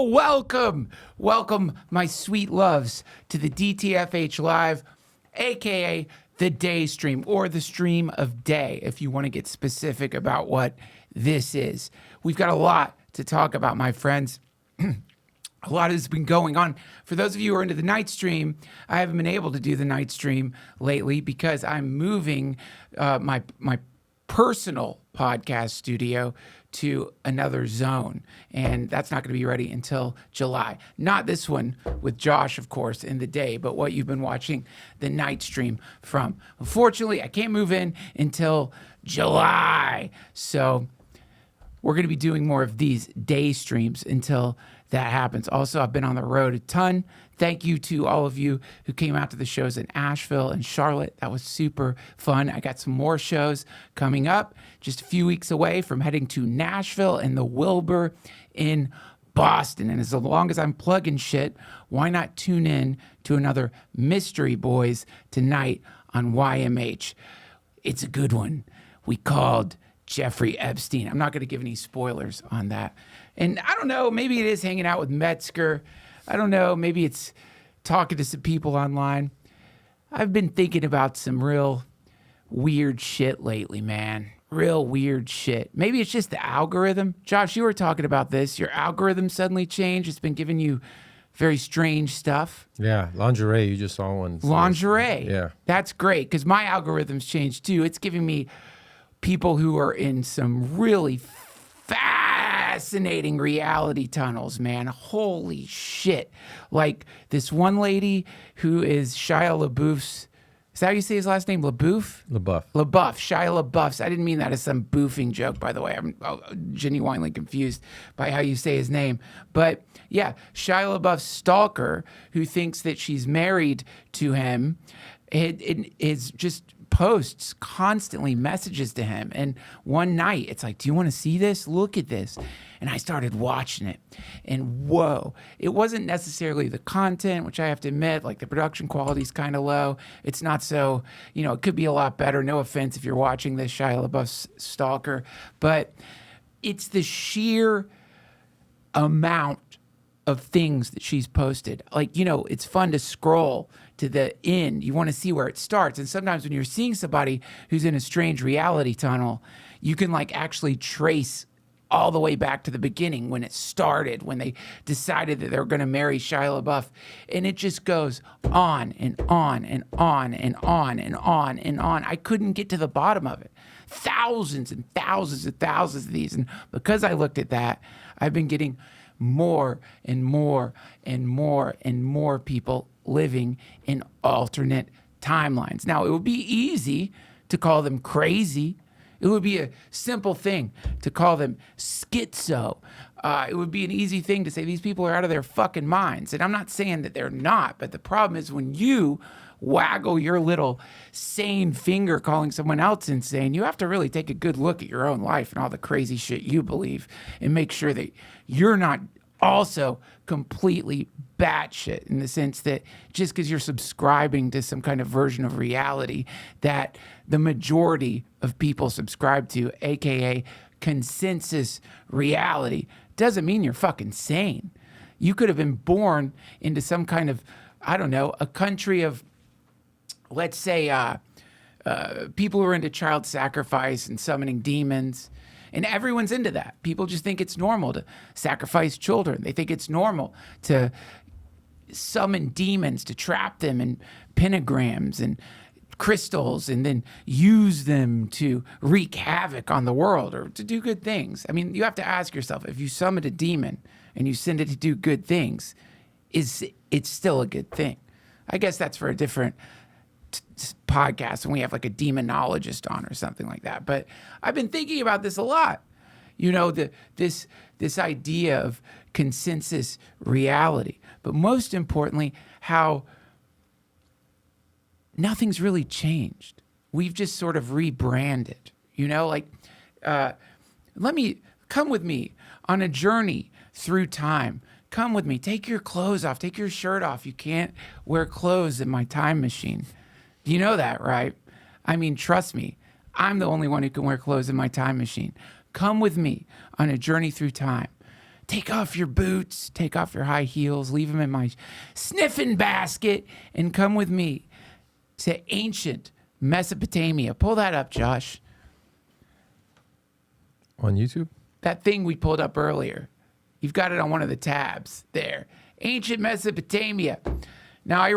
Oh, welcome, my sweet loves, to the DTFH Live, aka the day stream, or the stream of day, if you want to get specific about what this is. We've got a lot to talk about, my friends. A lot has been going on. For those of you who are into the night stream, I haven't been able to do the night stream lately because I'm moving my personal podcast studio to another zone, and that's not going to be ready until July. Not this one with Josh, of course, in the day, but what you've been watching the night stream from. Unfortunately, I can't move in until July, so we're going to be doing more of these day streams until that happens. Also, I've been on the road a ton. Thank you to all of you who came out to the shows in Asheville and Charlotte. That was super fun. I got some more shows coming up, just a few weeks away from heading to Nashville and the Wilbur in Boston. And as long as I'm plugging shit, why not tune in to another Mystery Boys tonight on YMH? It's a good one. We called Jeffrey Epstein. I'm not going to give any spoilers on that. And I don't know, maybe it is hanging out with Metzger. I don't know, maybe it's talking to some people online. I've been thinking about some real weird shit lately, man. Real weird shit. Maybe it's just the algorithm. Josh, you were talking about this. Your algorithm suddenly changed. It's been giving you very strange stuff. Yeah, lingerie. You just saw one. Lingerie. Yeah. That's great, because my algorithm's changed too. It's giving me people who are in some really fascinating reality tunnels, man. Holy shit. Like this one lady who is Shia LaBeouf's, is that how you say his last name? LaBeouf? LaBeouf. LaBeouf. Shia LaBeouf's. I didn't mean that as some boofing joke, by the way. I'm genuinely confused by how you say his name. But yeah, Shia LaBeouf's stalker, who thinks that she's married to him, it is just posts constantly messages to him. And one night it's like, do you want to see this? Look at this. And I started watching it, and whoa, it wasn't necessarily the content, which I have to admit, like the production quality is kind of low. It's not so, it could be a lot better. No offense if you're watching this, Shia LaBeouf's stalker, but it's the sheer amount of things that she's posted. Like, it's fun to scroll to the end. You want to see where it starts. And sometimes when you're seeing somebody who's in a strange reality tunnel, you can actually trace all the way back to the beginning when it started, when they decided that they were going to marry Shia LaBeouf. And it just goes on and on and on and on and on and on. I couldn't get to the bottom of it. Thousands and thousands and thousands of these. And because I looked at that, I've been getting more and more and more and more people living in alternate timelines. Now, it would be easy to call them crazy. It would be a simple thing to call them schizo. It would be an easy thing to say these people are out of their fucking minds. And I'm not saying that they're not, but the problem is when you waggle your little sane finger calling someone else insane, you have to really take a good look at your own life and all the crazy shit you believe and make sure that you're not also completely batshit, in the sense that just because you're subscribing to some kind of version of reality that the majority of people subscribe to, aka consensus reality, doesn't mean you're fucking sane. You could have been born into some kind of, I don't know, a country of, let's say, people who are into child sacrifice and summoning demons. And everyone's into that. People just think it's normal to sacrifice children. They think it's normal to summon demons, to trap them in pentagrams and crystals and then use them to wreak havoc on the world or to do good things. I mean, you have to ask yourself, if you summon a demon and you send it to do good things, is it still a good thing? I guess that's for a different podcast when we have like a demonologist on or something like that. But I've been thinking about this a lot. This idea of consensus reality, but most importantly, how nothing's really changed. We've just sort of rebranded. Come with me on a journey through time. Come with me. Take your clothes off. Take your shirt off. You can't wear clothes in my time machine. You know that, right? I mean, trust me, I'm the only one who can wear clothes in my time machine. Come with me on a journey through time take off your boots, take off your high heels, leave them in my sniffing basket, and come with me to ancient Mesopotamia. Pull that up, Josh. On YouTube? That thing we pulled up earlier. You've got it on one of the tabs there. Ancient Mesopotamia. Now,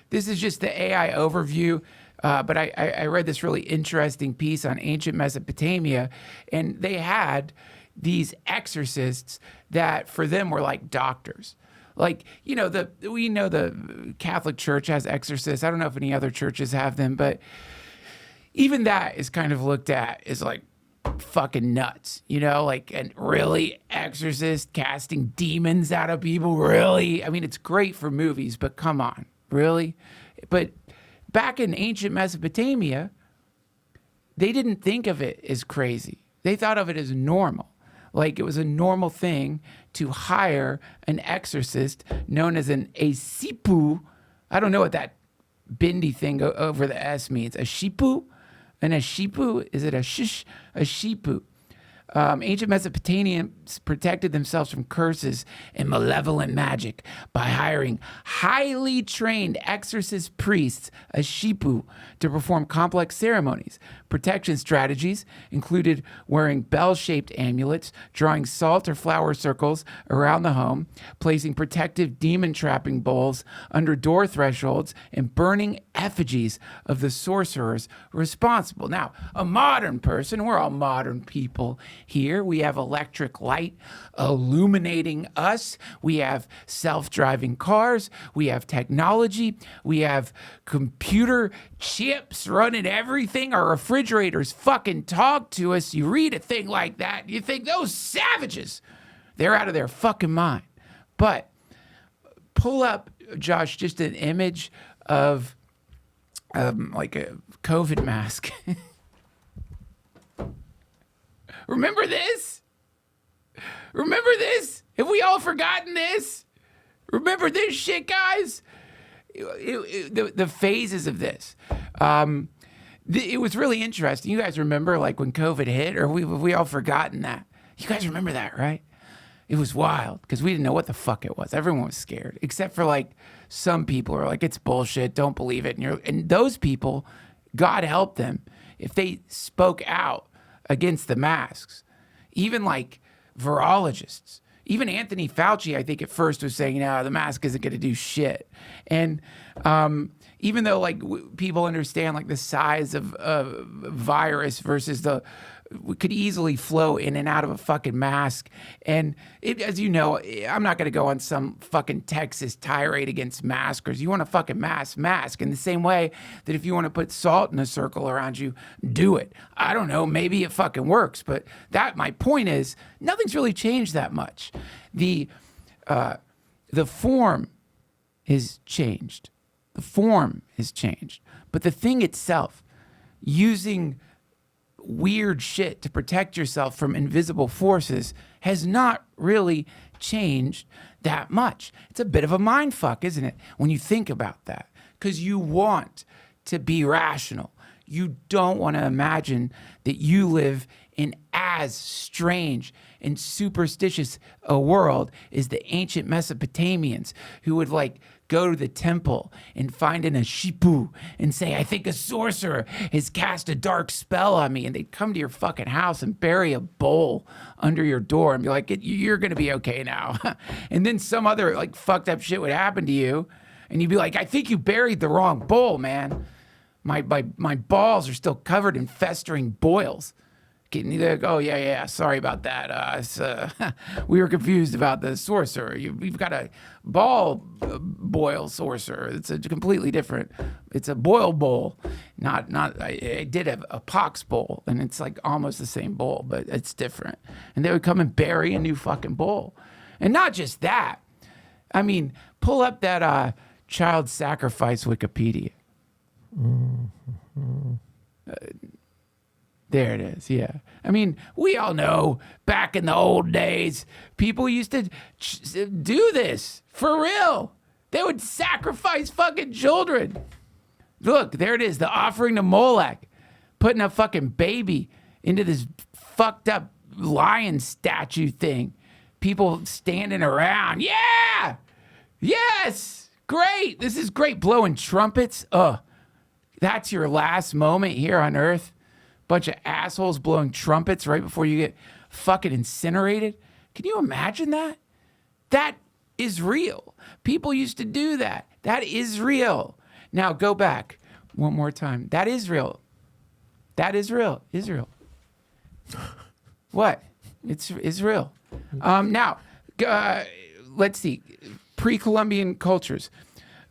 this is just the AI overview, but I read this really interesting piece on ancient Mesopotamia, and they had these exorcists that for them were like doctors. Like, we know the Catholic Church has exorcists. I don't know if any other churches have them, but even that is kind of looked at as like fucking nuts, like, and really, exorcist casting demons out of people, really? I mean, it's great for movies, but come on, really? But back in ancient Mesopotamia, they didn't think of it as crazy. They thought of it as normal. Like, it was a normal thing to hire an exorcist known as an asipu. I don't know what that bindi thing over the S means. A shipu? And a shipu, is it a shish? A shipu. Ancient Mesopotamians protected themselves from curses and malevolent magic by hiring highly trained exorcist priests, a shipu, to perform complex ceremonies. Protection strategies included wearing bell-shaped amulets, drawing salt or flower circles around the home, placing protective demon-trapping bowls under door thresholds, and burning effigies of the sorcerers responsible. Now, a modern person, we're all modern people here. We have electric light illuminating us. We have self-driving cars. We have technology. We have computer chips running everything. Our refrigerators fucking talk to us. You read a thing like that, you think those savages, they're out of their fucking mind. But pull up, Josh, just an image of like a COVID mask. Remember this? Remember this? Have we all forgotten this? Remember this shit, guys? The phases of this. It was really interesting. You guys remember, like, when COVID hit, or we all forgotten that? You guys remember that, right? It was wild because we didn't know what the fuck it was. Everyone was scared, except for like some people are like, it's bullshit, don't believe it. And those people, God help them if they spoke out against the masks. Even like virologists, even Anthony Fauci, I think at first was saying, no, the mask isn't going to do shit. And even though like people understand like the size of a virus versus could easily flow in and out of a fucking mask. And as you know, I'm not going to go on some fucking Texas tirade against maskers. You want a fucking mask in the same way that if you want to put salt in a circle around you, do it. I don't know, maybe it fucking works, but my point is nothing's really changed that much. The form is changed. The form is changed, but the thing itself, using weird shit to protect yourself from invisible forces, has not really changed that much. It's a bit of a mind fuck, isn't it, when you think about that? Because you want to be rational. You don't want to imagine that you live in as strange and superstitious a world as the ancient Mesopotamians, who would like go to the temple and find an ashipu and say, I think a sorcerer has cast a dark spell on me. And they'd come to your fucking house and bury a bowl under your door and be like, you're going to be okay now. And then some other like fucked up shit would happen to you. And you'd be like, I think you buried the wrong bowl, man. My balls are still covered in festering boils. They're like, oh, yeah, sorry about that. We were confused about the sorcerer. We've got a ball boil sorcerer. It's a completely different, it's a boil bowl. I did a pox bowl, and it's like almost the same bowl, but it's different. And they would come and bury a new fucking bowl. And not just that. I mean, pull up that child sacrifice Wikipedia. There it is, yeah. I mean, we all know back in the old days, people used to do this for real. They would sacrifice fucking children. Look, there it is, the offering to Molech, putting a fucking baby into this fucked up lion statue thing. people standing around. Yeah! Yes! Great! This is great. Blowing trumpets. That's your last moment here on Earth. Bunch of assholes blowing trumpets right before you get fucking incinerated. Can you imagine that? That is real. People used to do that. That is real. Now go back one more time. That is real. That is real. Israel. What? It's real. Now, let's see. Pre-Columbian cultures.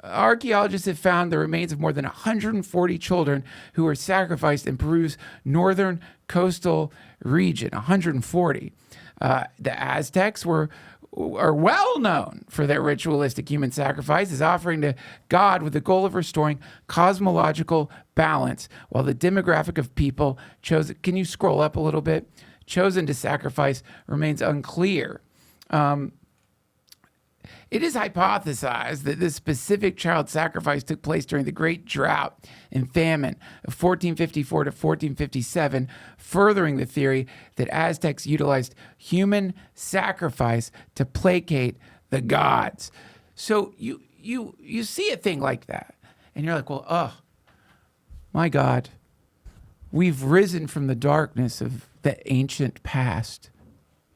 Archaeologists have found the remains of more than 140 children who were sacrificed in Peru's northern coastal region. 140. The Aztecs are well known for their ritualistic human sacrifices, offering to God with the goal of restoring cosmological balance, while the demographic of people chosen, can you scroll up a little bit? Chosen to sacrifice remains unclear. It is hypothesized that this specific child sacrifice took place during the Great Drought and Famine of 1454 to 1457, furthering the theory that Aztecs utilized human sacrifice to placate the gods. So you see a thing like that, and you're like, well, oh, my God, we've risen from the darkness of the ancient past.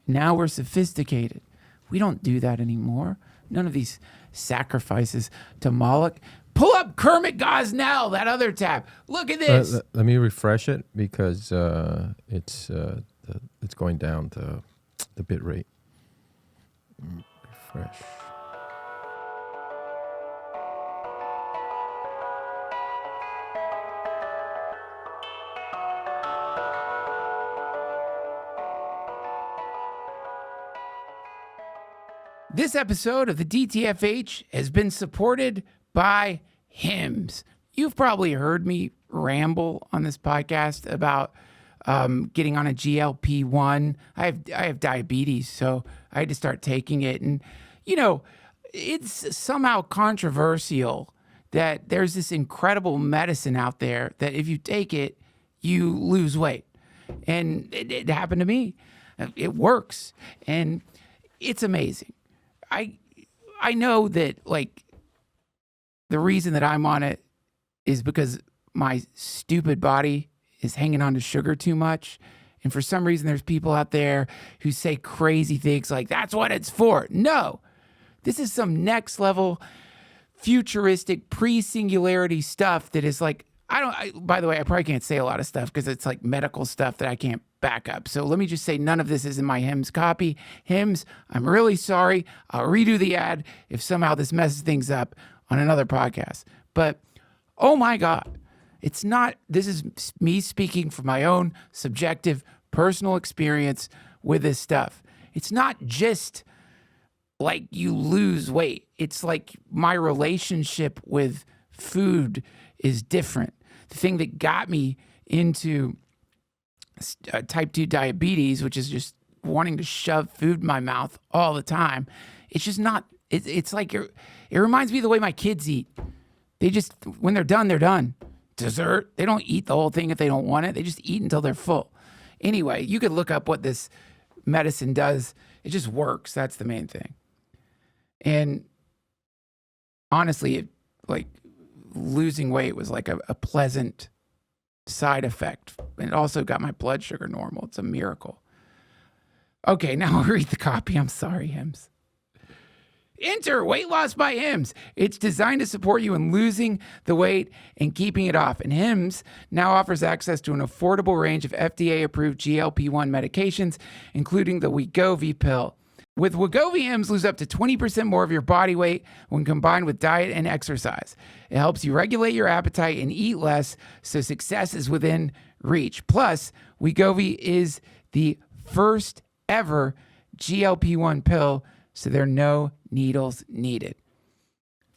Now we're sophisticated. We don't do that anymore. None of these sacrifices to Moloch. Pull up Kermit Gosnell, that other tab. Look at this. Let me refresh it because it's going down the bit rate. Refresh. This episode of the DTFH has been supported by Hims. You've probably heard me ramble on this podcast about getting on a GLP-1. I have diabetes, so I had to start taking it. And, you know, it's somehow controversial that there's this incredible medicine out there that if you take it, you lose weight. And it happened to me. It works. And it's amazing. I know that, like, the reason that I'm on it is because my stupid body is hanging on to sugar too much. And for some reason, there's people out there who say crazy things like, that's what it's for. No, this is some next level futuristic pre-singularity stuff that is like, by the way, I probably can't say a lot of stuff because it's like medical stuff that I can't back up. So let me just say none of this is in my Hims copy. Hims, I'm really sorry. I'll redo the ad if somehow this messes things up on another podcast. But, oh my God, this is me speaking from my own subjective personal experience with this stuff. It's not just like you lose weight. It's like my relationship with food is different. The thing that got me into type 2 diabetes, which is just wanting to shove food in my mouth all the time, it's just not, it's like, it reminds me of the way my kids eat. They just, when they're done. Dessert, they don't eat the whole thing if they don't want it. They just eat until they're full. Anyway, you could look up what this medicine does. It just works. That's the main thing. And honestly, losing weight was like a pleasant side effect. And it also got my blood sugar normal. It's a miracle. Okay, now I'll read the copy. I'm sorry, Hims. Enter Weight Loss by Hims. It's designed to support you in losing the weight and keeping it off. And Hims now offers access to an affordable range of FDA-approved GLP-1 medications, including the Wegovy pill. With Wegovy, Hims lose up to 20% more of your body weight when combined with diet and exercise. It helps you regulate your appetite and eat less, so success is within reach. Plus, Wegovy is the first ever GLP-1 pill, so there are no needles needed.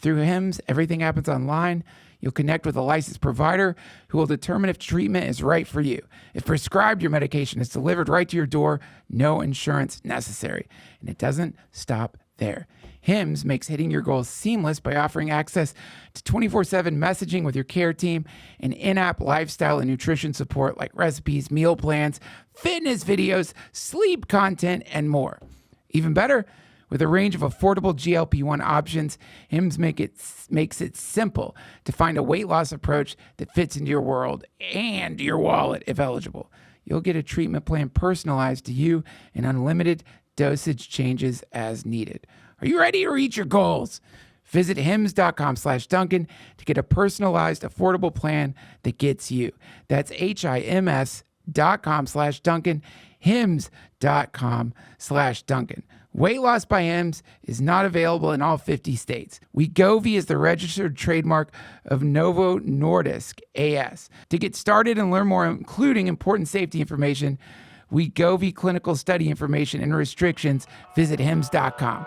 Through Hims, everything happens online. You'll connect with a licensed provider who will determine if treatment is right for you. If prescribed, your medication is delivered right to your door, no insurance necessary. And it doesn't stop there. Hims makes hitting your goals seamless by offering access to 24/7 messaging with your care team and in-app lifestyle and nutrition support like recipes, meal plans, fitness videos, sleep content, and more. Even better, with a range of affordable GLP-1 options, Hims makes it simple to find a weight loss approach that fits into your world and your wallet if eligible. You'll get a treatment plan personalized to you and unlimited dosage changes as needed. Are you ready to reach your goals? Visit hims.com/Duncan to get a personalized, affordable plan that gets you. That's HIMS.com/Duncan, hims.com/Duncan. Weight loss by Hims is not available in all 50 states. Wegovy is the registered trademark of Novo Nordisk AS. To get started and learn more, including important safety information, Wegovy clinical study information and restrictions, visit hims.com.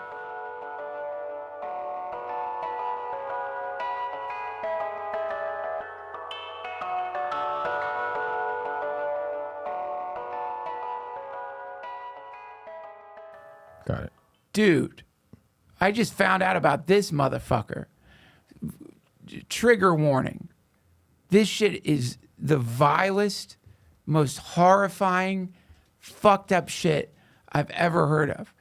Got it. Dude, I just found out about this motherfucker. Trigger warning. This shit is the vilest, most horrifying, fucked up shit I've ever heard of.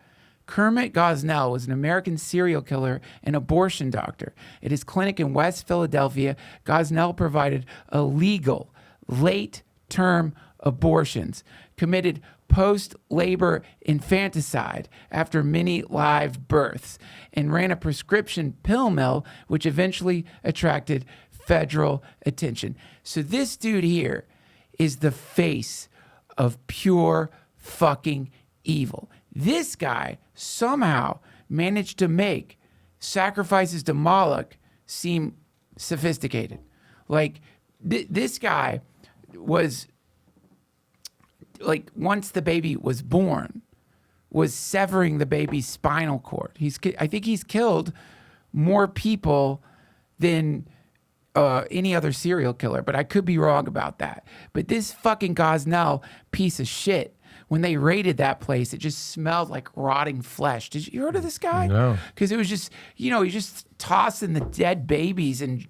Kermit Gosnell was an American serial killer and abortion doctor. At his clinic in West Philadelphia, Gosnell provided illegal, late-term abortions, committed post-labor infanticide after many live births, and ran a prescription pill mill, which eventually attracted federal attention. So this dude here is the face of pure fucking evil. This guy somehow managed to make sacrifices to Moloch seem sophisticated. Like, this guy was, like, once the baby was born, was severing the baby's spinal cord. I think he's killed more people than any other serial killer, but I could be wrong about that. But this fucking Gosnell piece of shit, when they raided that place, it just smelled like rotting flesh. Did you heard of this guy? No. Because it was just, he's just tossing the dead babies in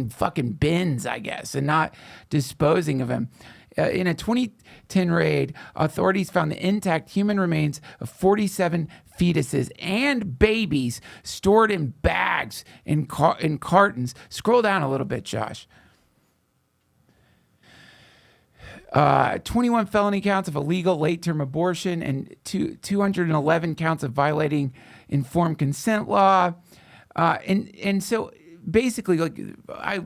fucking bins, I guess, and not disposing of them. In a 2010 raid, authorities found the intact human remains of 47 fetuses and babies stored in bags in cartons. Scroll down a little bit, Josh. 21 felony counts of illegal late-term abortion and 211 counts of violating informed consent law. And so basically, like, I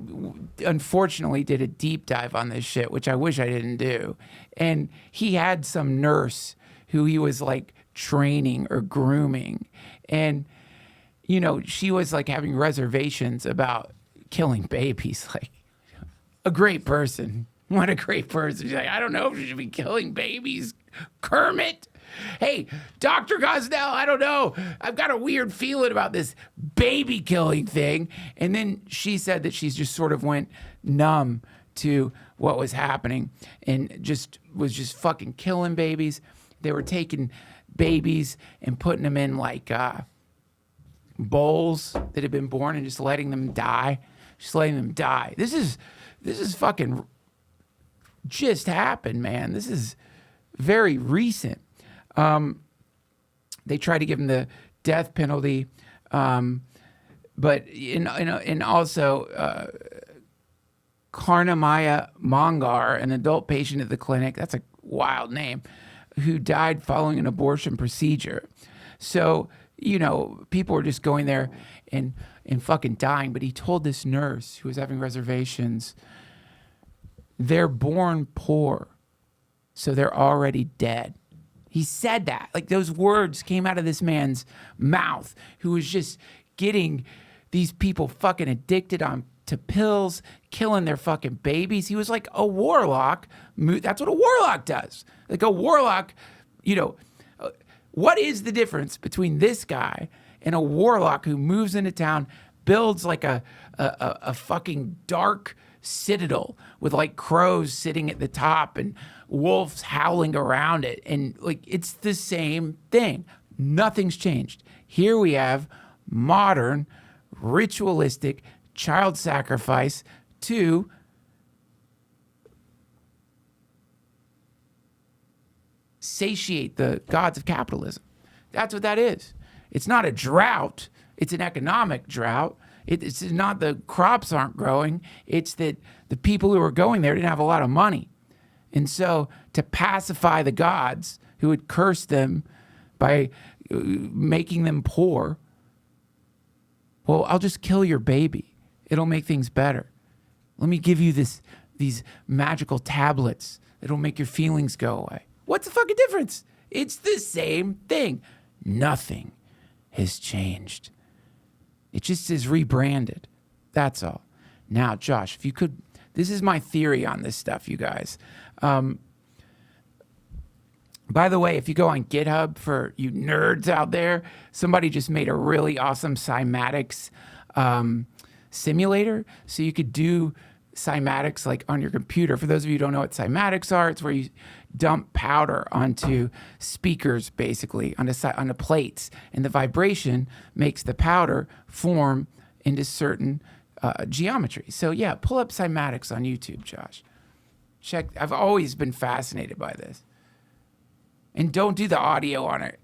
unfortunately did a deep dive on this shit, which I wish I didn't do. And he had some nurse who he was like training or grooming. And, she was like having reservations about killing babies. Like, a great person. What a great person. She's like, I don't know if you should be killing babies, Kermit. Hey, Dr. Gosnell, I don't know. I've got a weird feeling about this baby killing thing. And then she said that she's just sort of went numb to what was happening and was just fucking killing babies. They were taking babies and putting them in like bowls that had been born and just letting them die. This is fucking just happened, man. This is very recent. They tried to give him the death penalty, but also Karnamaya Mongar, an adult patient at the clinic, that's a wild name, who died following an abortion procedure. So, people were just going there and fucking dying. But he told this nurse who was having reservations, they're born poor, so they're already dead. He said that. Like, those words came out of this man's mouth, who was just getting these people fucking addicted to pills, killing their fucking babies. He was like a warlock. That's what a warlock does. Like a warlock, what is the difference between this guy and a warlock who moves into town, builds like a fucking dark citadel with like crows sitting at the top and wolves howling around it, and like it's the same thing. Nothing's changed. Here we have modern ritualistic child sacrifice to satiate the gods of capitalism. That's what that is. It's not a drought. It's an economic drought. It's not the crops aren't growing. It's that the people who were going there didn't have a lot of money. And so to pacify the gods who would curse them by making them poor, well, I'll just kill your baby. It'll make things better. Let me give you these magical tablets that'll make your feelings go away. What's the fucking difference? It's the same thing. Nothing has changed. It just is rebranded. That's all. Now, Josh, if you could, this is my theory on this stuff, you guys. By the way, if you go on GitHub for you nerds out there, somebody just made a really awesome cymatics simulator. So you could do cymatics like on your computer. For those of you who don't know what cymatics are, it's where you dump powder onto speakers, basically, onto plates. And the vibration makes the powder form into certain geometry. So yeah, pull up cymatics on YouTube, Josh. Check. I've always been fascinated by this. And don't do the audio on it.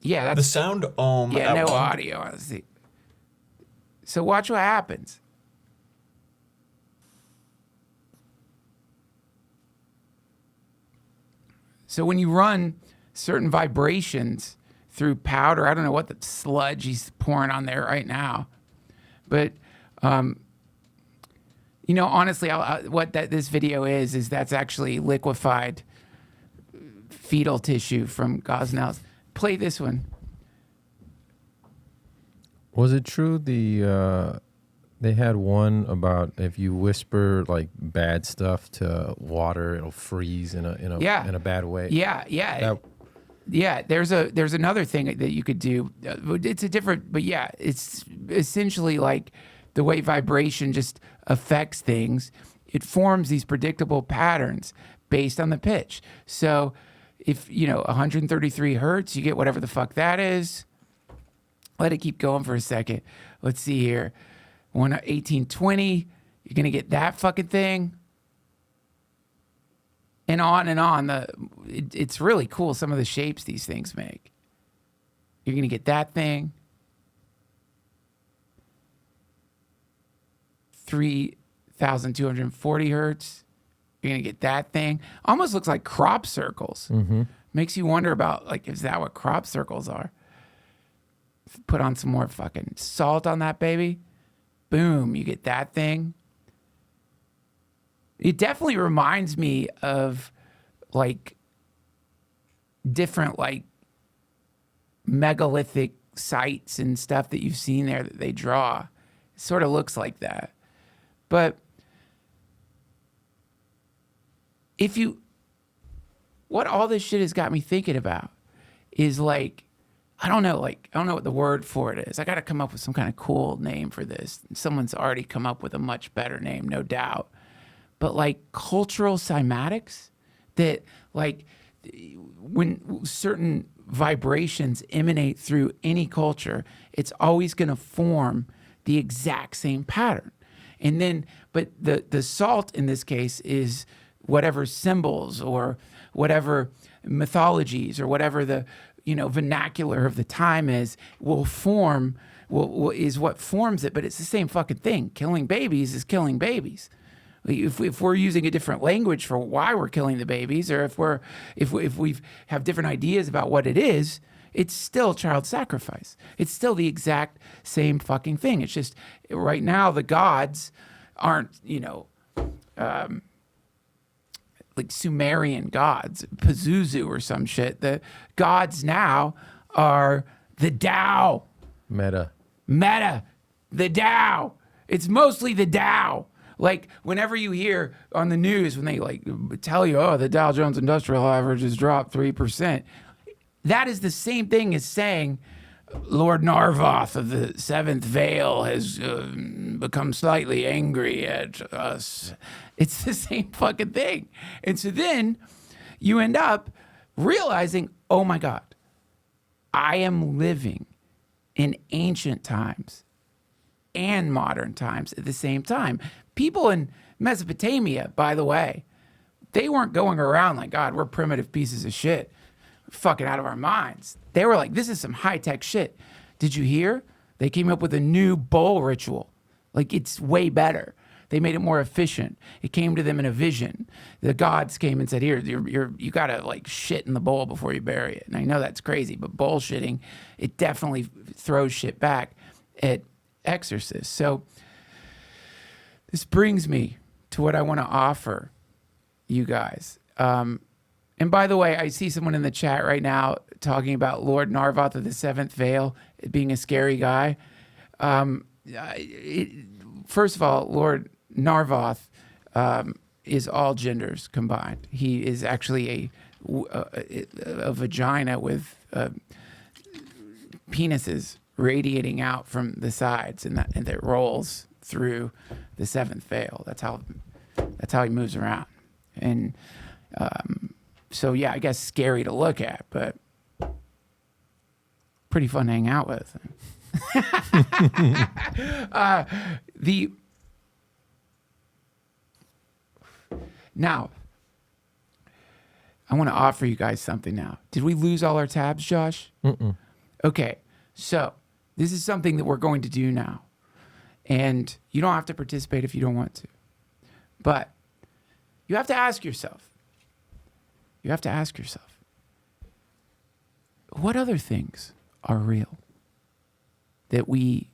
Yeah, that's the sound yeah, no audio, honestly. So watch what happens. So when you run certain vibrations through powder, I don't know what the sludge he's pouring on there right now, but you know, honestly, what this video is that's actually liquefied fetal tissue from gosnells. Play this one. Was it true they had one about if you whisper like bad stuff to water, it'll freeze in a bad way? Yeah. Yeah, there's another thing that you could do. It's a different, but yeah, it's essentially like the way vibration just affects things. It forms these predictable patterns based on the pitch. So if, 133 hertz, you get whatever the fuck that is. Let it keep going for a second. Let's see here. 1820, you're going to get that fucking thing. And on and on. It's really cool, some of the shapes these things make. You're going to get that thing. 3,240 hertz. You're going to get that thing. Almost looks like crop circles. Mm-hmm. Makes you wonder about, like, is that what crop circles are? Put on some more fucking salt on that baby. Boom, you get that thing. It definitely reminds me of, like, different, like, megalithic sites and stuff that you've seen there that they draw. It sort of looks like that. But what all this shit has got me thinking about is, like, I don't know what the word for it is. I got to come up with some kind of cool name for this. Someone's already come up with a much better name, no doubt. But like cultural cymatics, that like when certain vibrations emanate through any culture, it's always going to form the exact same pattern. And then, but the salt in this case is whatever symbols or whatever mythologies or whatever the vernacular of the time is is what forms it. But it's the same fucking thing. Killing babies is killing babies. If we're using a different language for why we're killing the babies, or if we have different ideas about what it is, it's still child sacrifice. It's still the exact same fucking thing. It's just right now the gods aren't like Sumerian gods, Pazuzu or some shit. The gods now are the Tao. Meta. The Tao. It's mostly the Tao. Like whenever you hear on the news when they like tell you, oh, the Dow Jones Industrial Average has dropped 3%, that is the same thing as saying Lord Narvoth of the Seventh Veil has become slightly angry at us. It's the same fucking thing. And so then you end up realizing, oh my God, I am living in ancient times and modern times at the same time. People in Mesopotamia, by the way, they weren't going around like, God, we're primitive pieces of shit, fucking out of our minds. They were like, this is some high-tech shit. Did you hear? They came up with a new bowl ritual. Like, it's way better. They made it more efficient. It came to them in a vision. The gods came and said, here, you got to like shit in the bowl before you bury it. And I know that's crazy, but bullshitting, it definitely throws shit back at exorcists. So this brings me to what I want to offer you guys. And by the way, I see someone in the chat right now talking about Lord Narvoth of the Seventh Veil being a scary guy. First of all, Lord Narvoth is all genders combined. He is actually a vagina with penises radiating out from the sides, and that rolls through the seventh veil. That's how he moves around. And so yeah, I guess scary to look at, but pretty fun to hang out with. Now, I want to offer you guys something now. Did we lose all our tabs, Josh? Mm-mm. Okay, so this is something that we're going to do now. And you don't have to participate if you don't want to. But you have to ask yourself, what other things are real that we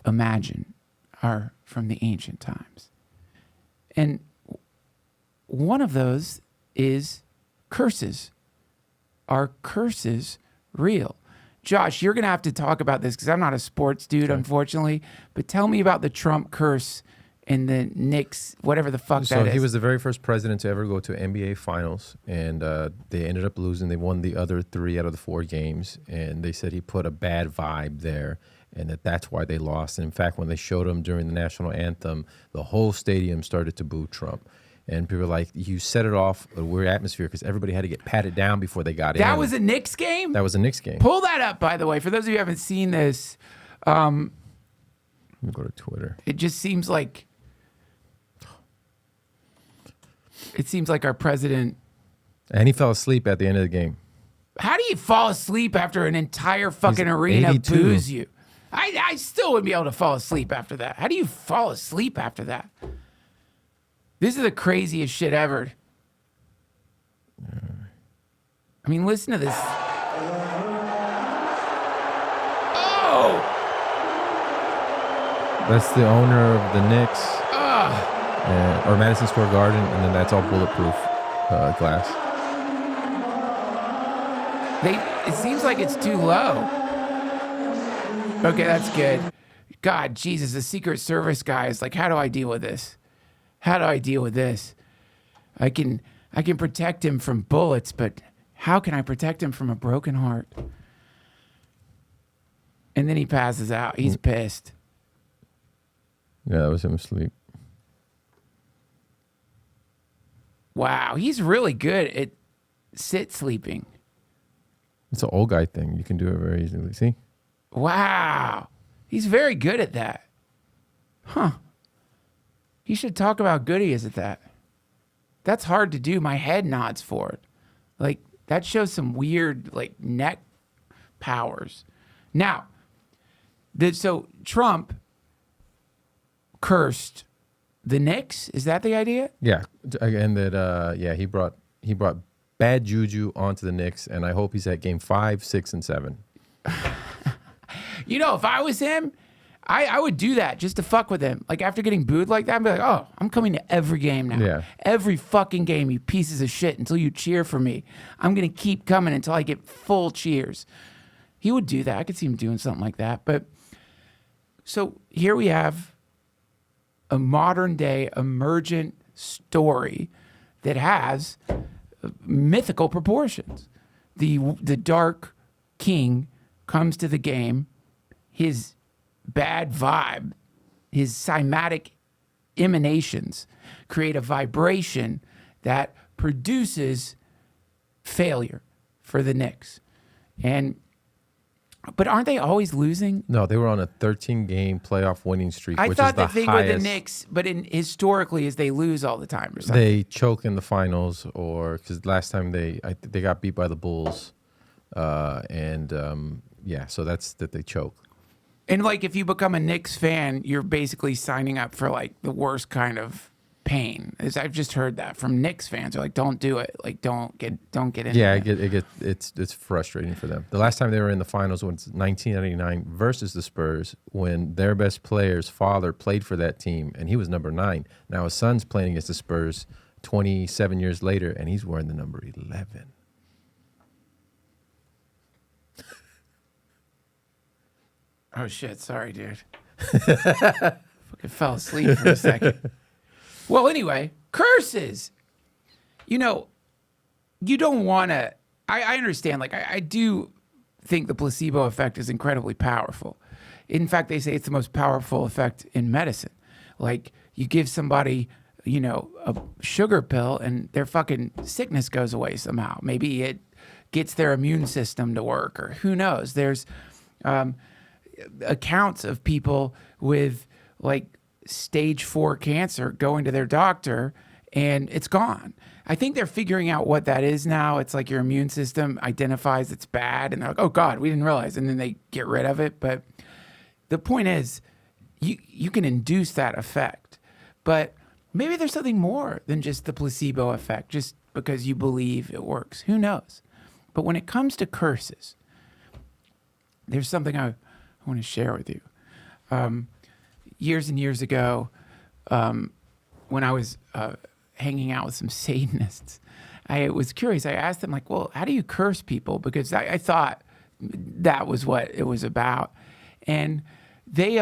imagine are from the ancient times? And one of those is curses. Are curses real? Josh, you're going to have to talk about this because I'm not a sports dude, unfortunately. But tell me about the Trump curse and the Knicks, whatever the fuck that is. So he was the very first president to ever go to NBA Finals, and they ended up losing. They won the other 3 out of the 4 games, and they said he put a bad vibe there, and that's why they lost. And in fact, when they showed him during the national anthem, the whole stadium started to boo Trump. And people were like, you set it off a weird atmosphere because everybody had to get patted down before they got in. That was a Knicks game? That was a Knicks game. Pull that up, by the way. For those of you who haven't seen this, let me go to Twitter. It just seems like our president. And he fell asleep at the end of the game. How do you fall asleep after an entire fucking arena 82. boos you? I still wouldn't be able to fall asleep after that. How do you fall asleep after that? This is the craziest shit ever. I mean, listen to this. Oh! That's the owner of the Knicks. Or Madison Square Garden, and then that's all bulletproof glass. It seems like it's too low. Okay, that's good. God, Jesus, the Secret Service guy is like, how do I deal with this? How do I deal with this? I can protect him from bullets, but how can I protect him from a broken heart? And then he passes out. He's pissed. Yeah, that was him asleep. Wow, he's really good at sleeping. It's an old guy thing. You can do it very easily. See? Wow. He's very good at that. Huh. He should talk about how good he is at that. That's hard to do. My head nods for it. Like, that shows some weird, like, neck powers. Now, so Trump cursed the Knicks? Is that the idea? Yeah. And that, he brought bad juju onto the Knicks, and I hope he's at game 5, 6, and 7. You know, if I was him, I would do that just to fuck with him. Like, after getting booed like that, I'd be like, oh, I'm coming to every game now. Yeah. Every fucking game, you pieces of shit, until you cheer for me. I'm going to keep coming until I get full cheers. He would do that. I could see him doing something like that. But so here we have a modern day emergent story that has mythical proportions. The Dark King comes to the game. His bad vibe, his cymatic emanations create a vibration that produces failure for the Knicks. And But aren't they always losing? No, they were on a 13-game playoff winning streak, I which thought is the the thing highest. with the Knicks, but historically, is they lose all the time or something. They choke in the finals, or because last time they got beat by the Bulls, so that's that they choke. And like, if you become a Knicks fan, you're basically signing up for like the worst kind of pain. As I've just heard that from Knicks fans. They're like, don't do it. Like, don't get in. Yeah, it's frustrating for them. The last time they were in the finals was 1999 versus the Spurs, when their best player's father played for that team, and he was number 9. Now his son's playing against the Spurs 27 years later, and he's wearing the number 11. Oh shit! Sorry, dude. Fucking fell asleep for a second. Well, anyway, curses. You know, you don't want to. I understand. Like, I do think the placebo effect is incredibly powerful. In fact, they say it's the most powerful effect in medicine. Like, you give somebody, a sugar pill and their fucking sickness goes away somehow. Maybe it gets their immune system to work, or who knows. There's accounts of people with like stage 4 cancer going to their doctor and it's gone. I think they're figuring out what that is now. It's like your immune system identifies it's bad and they're like, oh God, we didn't realize. And then they get rid of it. But the point is, you can induce that effect. But maybe there's something more than just the placebo effect, just because you believe it works. Who knows? But when it comes to curses, there's something I want to share with you. Years and years ago, when I was hanging out with some Satanists, I was curious. I asked them, like, well, how do you curse people? Because I thought that was what it was about. And they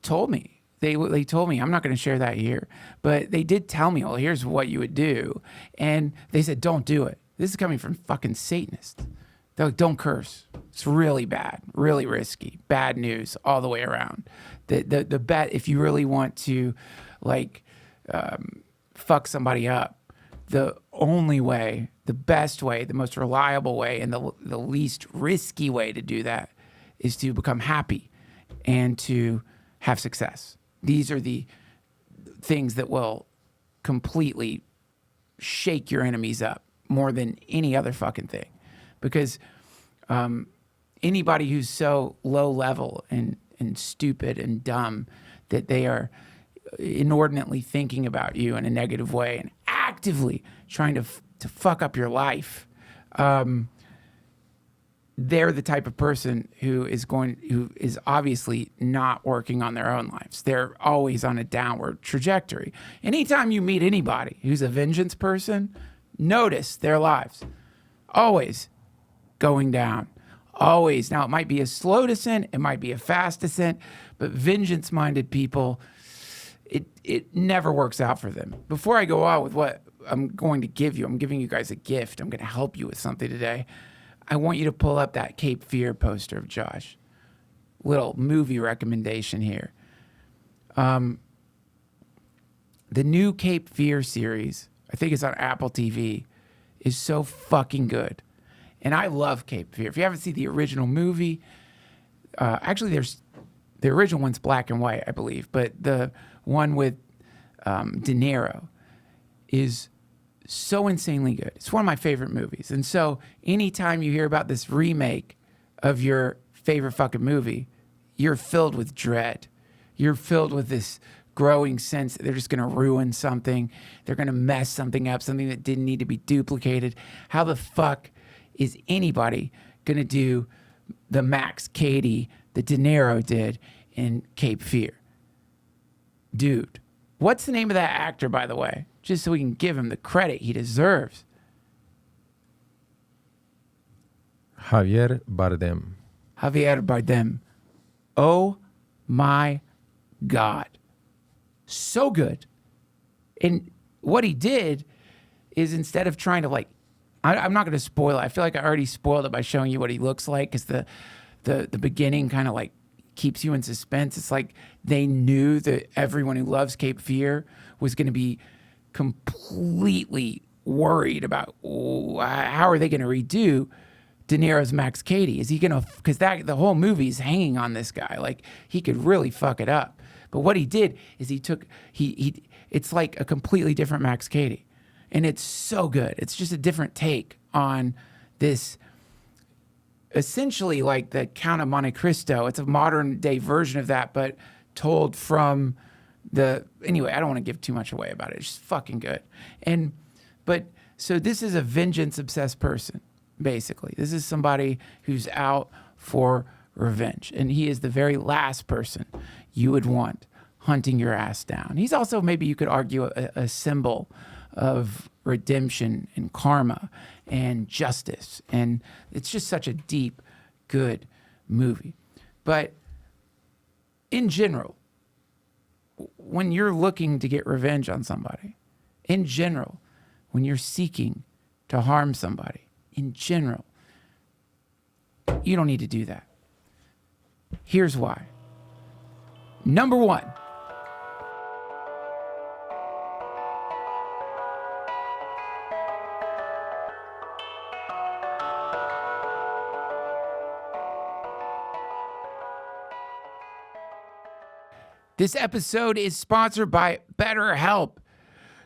told me. They told me, I'm not going to share that here, but they did tell me, well, here's what you would do. And they said, don't do it. This is coming from fucking Satanists. They're like, don't curse. It's really bad, really risky, bad news all the way around. The bet, if you really want to, like, fuck somebody up, the only way, the best way, the most reliable way, and the least risky way to do that is to become happy and to have success. These are the things that will completely shake your enemies up more than any other fucking thing. Because anybody who's so low level and stupid and dumb that they are inordinately thinking about you in a negative way and actively trying to fuck up your life, they're the type of person who is obviously not working on their own lives. They're always on a downward trajectory. Anytime you meet anybody who's a vengeance person, notice their lives always going down. Always. Now, it might be a slow descent, it might be a fast descent, but vengeance-minded people, it never works out for them. Before I go on with what I'm going to give you, I'm giving you guys a gift. I'm going to help you with something today. I want you to pull up that Cape Fear poster of Josh. Little movie recommendation here. The new Cape Fear series, I think it's on Apple TV, is so fucking good. And I love Cape Fear. If you haven't seen the original movie, actually there's the original one's black and white, I believe, but the one with De Niro is so insanely good. It's one of my favorite movies. And so anytime you hear about this remake of your favorite fucking movie, you're filled with dread. You're filled with this growing sense that they're just going to ruin something. They're going to mess something up, something that didn't need to be duplicated. How the fuck is anybody going to do the Max Cady that De Niro did in Cape Fear? Dude, what's the name of that actor, by the way? Just so we can give him the credit he deserves. Javier Bardem. Javier Bardem. Oh my God. So good. And what he did is, instead of trying to, like, I'm not going to spoil it. I feel like I already spoiled it by showing you what he looks like, because the beginning kind of like keeps you in suspense. It's like they knew that everyone who loves Cape Fear was going to be completely worried about how are they going to redo De Niro's Max Cady? Is he gonna? Because the whole movie's hanging on this guy. Like he could really fuck it up. But what he did is he it's like a completely different Max Cady, and it's so good. It's just a different take on this. Essentially, like the Count of Monte Cristo. It's a modern day version of that, but told from anyway. I don't want to give too much away about it. It's just fucking good. But so this is a vengeance obsessed person. Basically, this is somebody who's out for revenge, and he is the very last person you would want hunting your ass down. He's also, maybe you could argue, a symbol of redemption and karma and justice, and it's just such a deep, good movie. But in general, when you're looking to get revenge on somebody, in general, when you're seeking to harm somebody, in general, you don't need to do that. Here's why. Number one, this episode is sponsored by BetterHelp.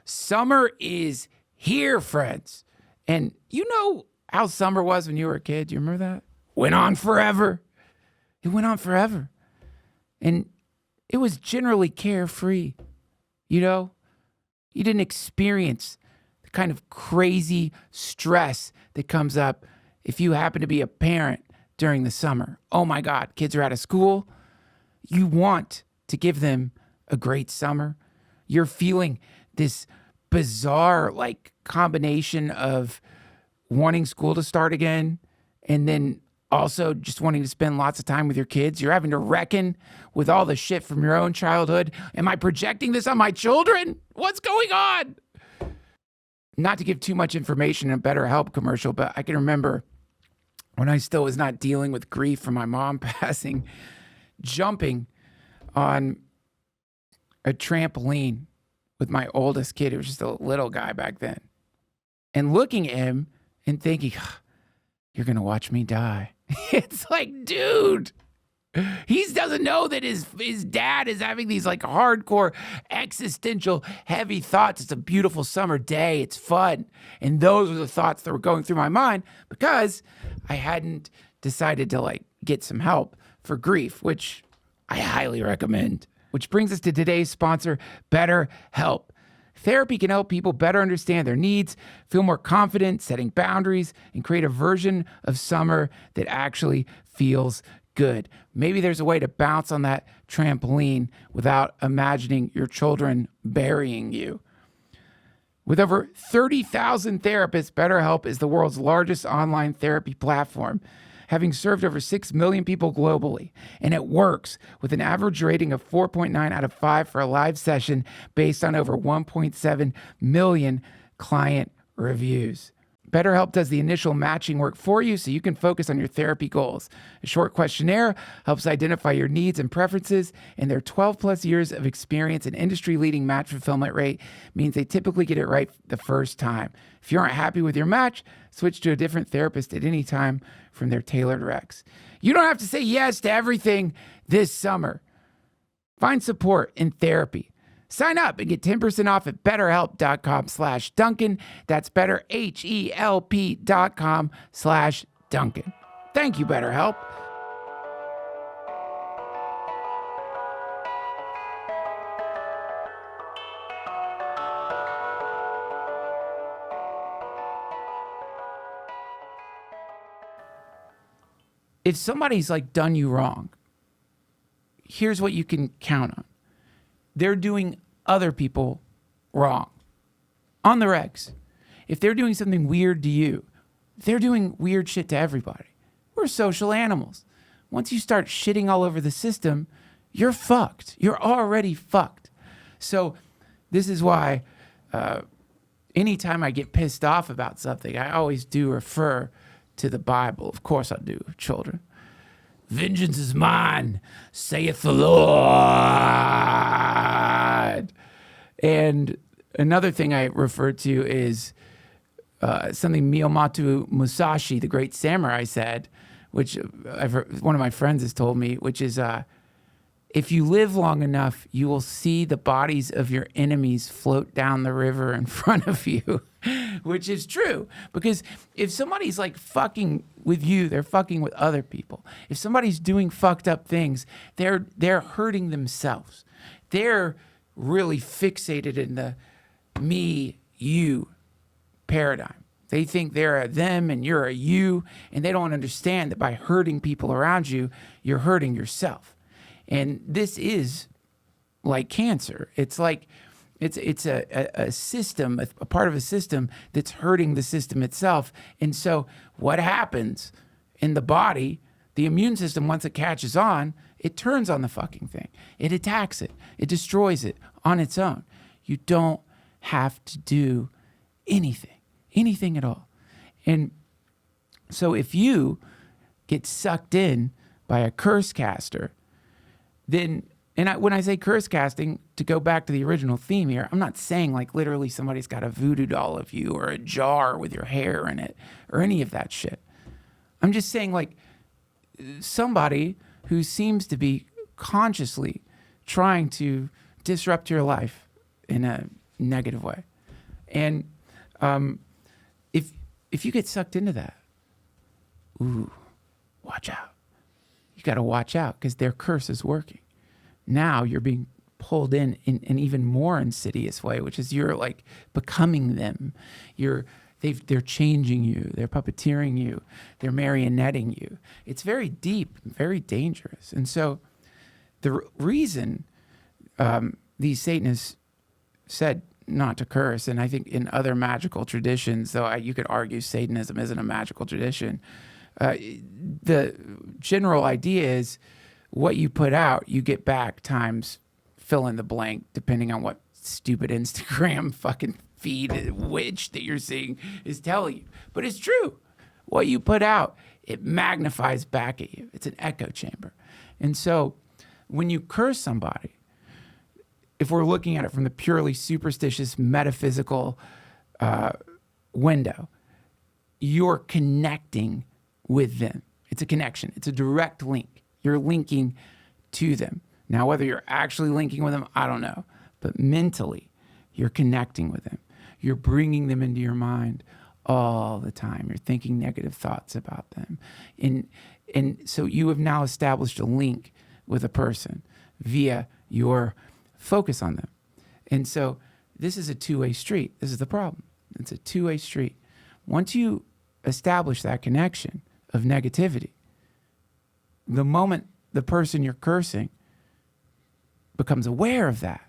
Summer is here, friends. And you know how summer was when you were a kid? Do you remember that? Went on forever. It went on forever. And it was generally carefree. You know, you didn't experience the kind of crazy stress that comes up if you happen to be a parent during the summer. Oh my God, kids are out of school. You want to give them a great summer. You're feeling this bizarre, like, combination of wanting school to start again and then also just wanting to spend lots of time with your kids. You're having to reckon with all the shit from your own childhood. Am I projecting this on my children? What's going on? Not to give too much information in a BetterHelp commercial, but I can remember when I still was not dealing with grief from my mom passing, jumping on a trampoline with my oldest kid. It was just a little guy back then. And looking at him and thinking, you're going to watch me die. It's like, dude, he doesn't know that his dad is having these like hardcore existential heavy thoughts. It's a beautiful summer day. It's fun. And those were the thoughts that were going through my mind because I hadn't decided to like get some help for grief, which I highly recommend. Which brings us to today's sponsor, BetterHelp. Therapy can help people better understand their needs, feel more confident, setting boundaries, and create a version of summer that actually feels good. Maybe there's a way to bounce on that trampoline without imagining your children burying you. With over 30,000 therapists, BetterHelp is the world's largest online therapy platform, having served over 6 million people globally. And it works with an average rating of 4.9 out of 5 for a live session based on over 1.7 million client reviews. BetterHelp does the initial matching work for you so you can focus on your therapy goals. A short questionnaire helps identify your needs and preferences, and their 12 plus years of experience and industry-leading match fulfillment rate means they typically get it right the first time. If you aren't happy with your match, switch to a different therapist at any time from their tailored recs. You don't have to say yes to everything this summer. Find support in therapy. Sign up and get 10% off at betterhelp.com/Duncan. That's betterhelp.com/Duncan. Thank you, BetterHelp. If somebody's like done you wrong, here's what you can count on. They're doing other people wrong on the regs. If they're doing something weird to you, they're doing weird shit to everybody. We're social animals. Once you start shitting all over the system, you're fucked. You're already fucked. So this is why anytime I get pissed off about something, I always do refer to the Bible. Of course I do, children. Vengeance is mine, saith the Lord. And another thing I refer to is something Miyamoto Musashi, the great samurai, said, which I've heard, one of my friends has told me, which is, if you live long enough, you will see the bodies of your enemies float down the river in front of you, which is true. Because if somebody's like fucking with you, they're fucking with other people. If somebody's doing fucked up things, they're hurting themselves. They're really fixated in the me, you paradigm. They think they're a them and you're a you, and they don't understand that by hurting people around you, you're hurting yourself. And this is like cancer. It's like it's a system, a part of a system that's hurting the system itself. And so what happens in the body, the immune system, once it catches on, it turns on the fucking thing. It attacks it. It destroys it on its own. You don't have to do anything at all. And so if you get sucked in by a curse caster, then, when I say curse casting, to go back to the original theme here, I'm not saying like literally somebody's got a voodoo doll of you or a jar with your hair in it or any of that shit. I'm just saying like somebody who seems to be consciously trying to disrupt your life in a negative way. And if you get sucked into that, ooh, watch out. You got to watch out because their curse is working. Now you're being pulled in an even more insidious way, which is you're like becoming them. They're changing you. They're puppeteering you. They're marionetting you. It's very deep, very dangerous. And so the reason these Satanists said not to curse, and I think in other magical traditions, though you could argue Satanism isn't a magical tradition, the general idea is what you put out, you get back times fill in the blank, depending on what stupid Instagram fucking feed witch that you're seeing is telling you. But it's true. What you put out, it magnifies back at you. It's an echo chamber. And so when you curse somebody, if we're looking at it from the purely superstitious, metaphysical window, you're connecting with them. It's a connection. It's a direct link. You're linking to them. Now, whether you're actually linking with them, I don't know. But mentally, you're connecting with them. You're bringing them into your mind all the time. You're thinking negative thoughts about them. And so you have now established a link with a person via your focus on them. And so this is a two-way street. This is the problem. It's a two-way street. Once you establish that connection of negativity, the moment the person you're cursing becomes aware of that,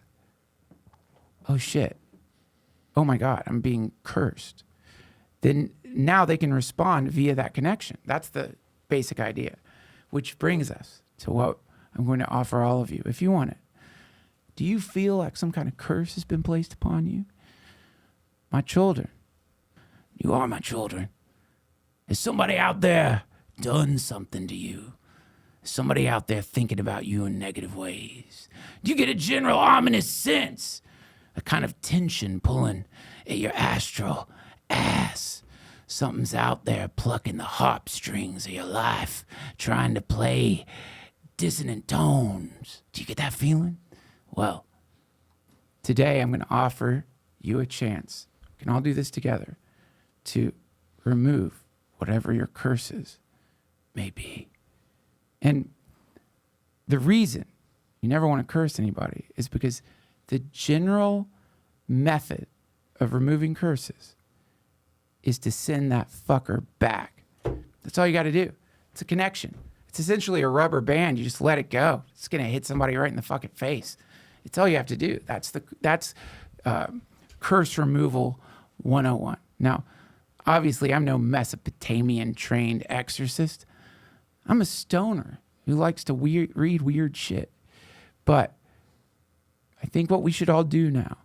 oh shit, oh my God, I'm being cursed, then now they can respond via that connection. That's the basic idea, which brings us to what I'm going to offer all of you, if you want it. Do you feel like some kind of curse has been placed upon you? My children, you are my children. Has somebody out there done something to you? Is somebody out there thinking about you in negative ways? Do you get a general ominous sense? A kind of tension pulling at your astral ass. Something's out there plucking the harp strings of your life, trying to play dissonant tones. Do you get that feeling? Well, today I'm going to offer you a chance. We can all do this together to remove whatever your curses may be. And the reason you never want to curse anybody is because the general method of removing curses is to send that fucker back. That's all you got to do. It's a connection. It's essentially a rubber band. You just let it go. It's going to hit somebody right in the fucking face. It's all you have to do. That's curse removal 101. Now, obviously, I'm no Mesopotamian trained exorcist. I'm a stoner who likes to read weird shit. But I think what we should all do now,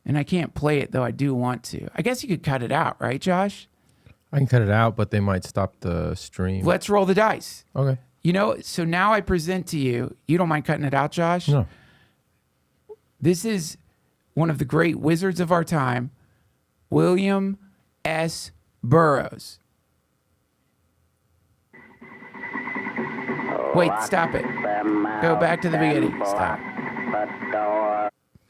and I can't play it, though I do want to. I guess you could cut it out, right, Josh? I can cut it out, but they might stop the stream. Let's roll the dice. Okay. You know, so now I present to you. You don't mind cutting it out, Josh? No. This is one of the great wizards of our time, William S. Burroughs. Wait, stop it. Go back to the beginning. Stop.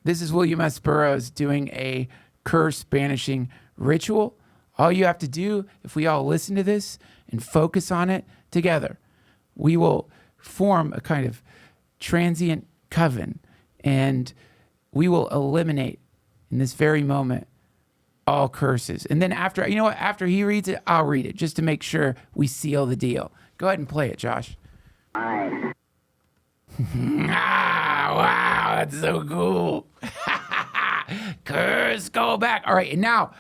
This is William S. Burroughs doing a curse banishing ritual. All you have to do, if we all listen to this and focus on it together, we will form a kind of transient coven, and we will eliminate in this very moment all curses. And then after, you know what? After he reads it, I'll read it just to make sure we seal the deal. Go ahead and play it, Josh. Wow, that's so cool. Curse, go back. All right, and now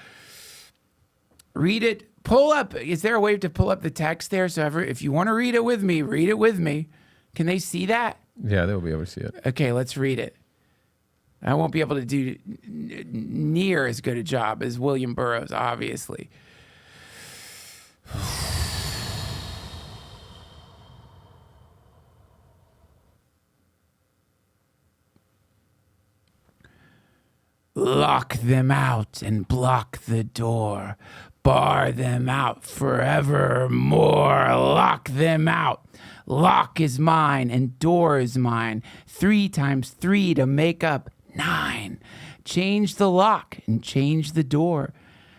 read it. Pull up. Is there a way to pull up the text there? So if you want to read it with me, read it with me. Can they see that? Yeah, they'll be able to see it. Okay, let's read it. I won't be able to do near as good a job as William Burroughs, obviously. Lock them out and block the door. Bar them out forevermore. Lock them out. Lock is mine and door is mine. 3 times 3 to make up 9. Change the lock and change the door.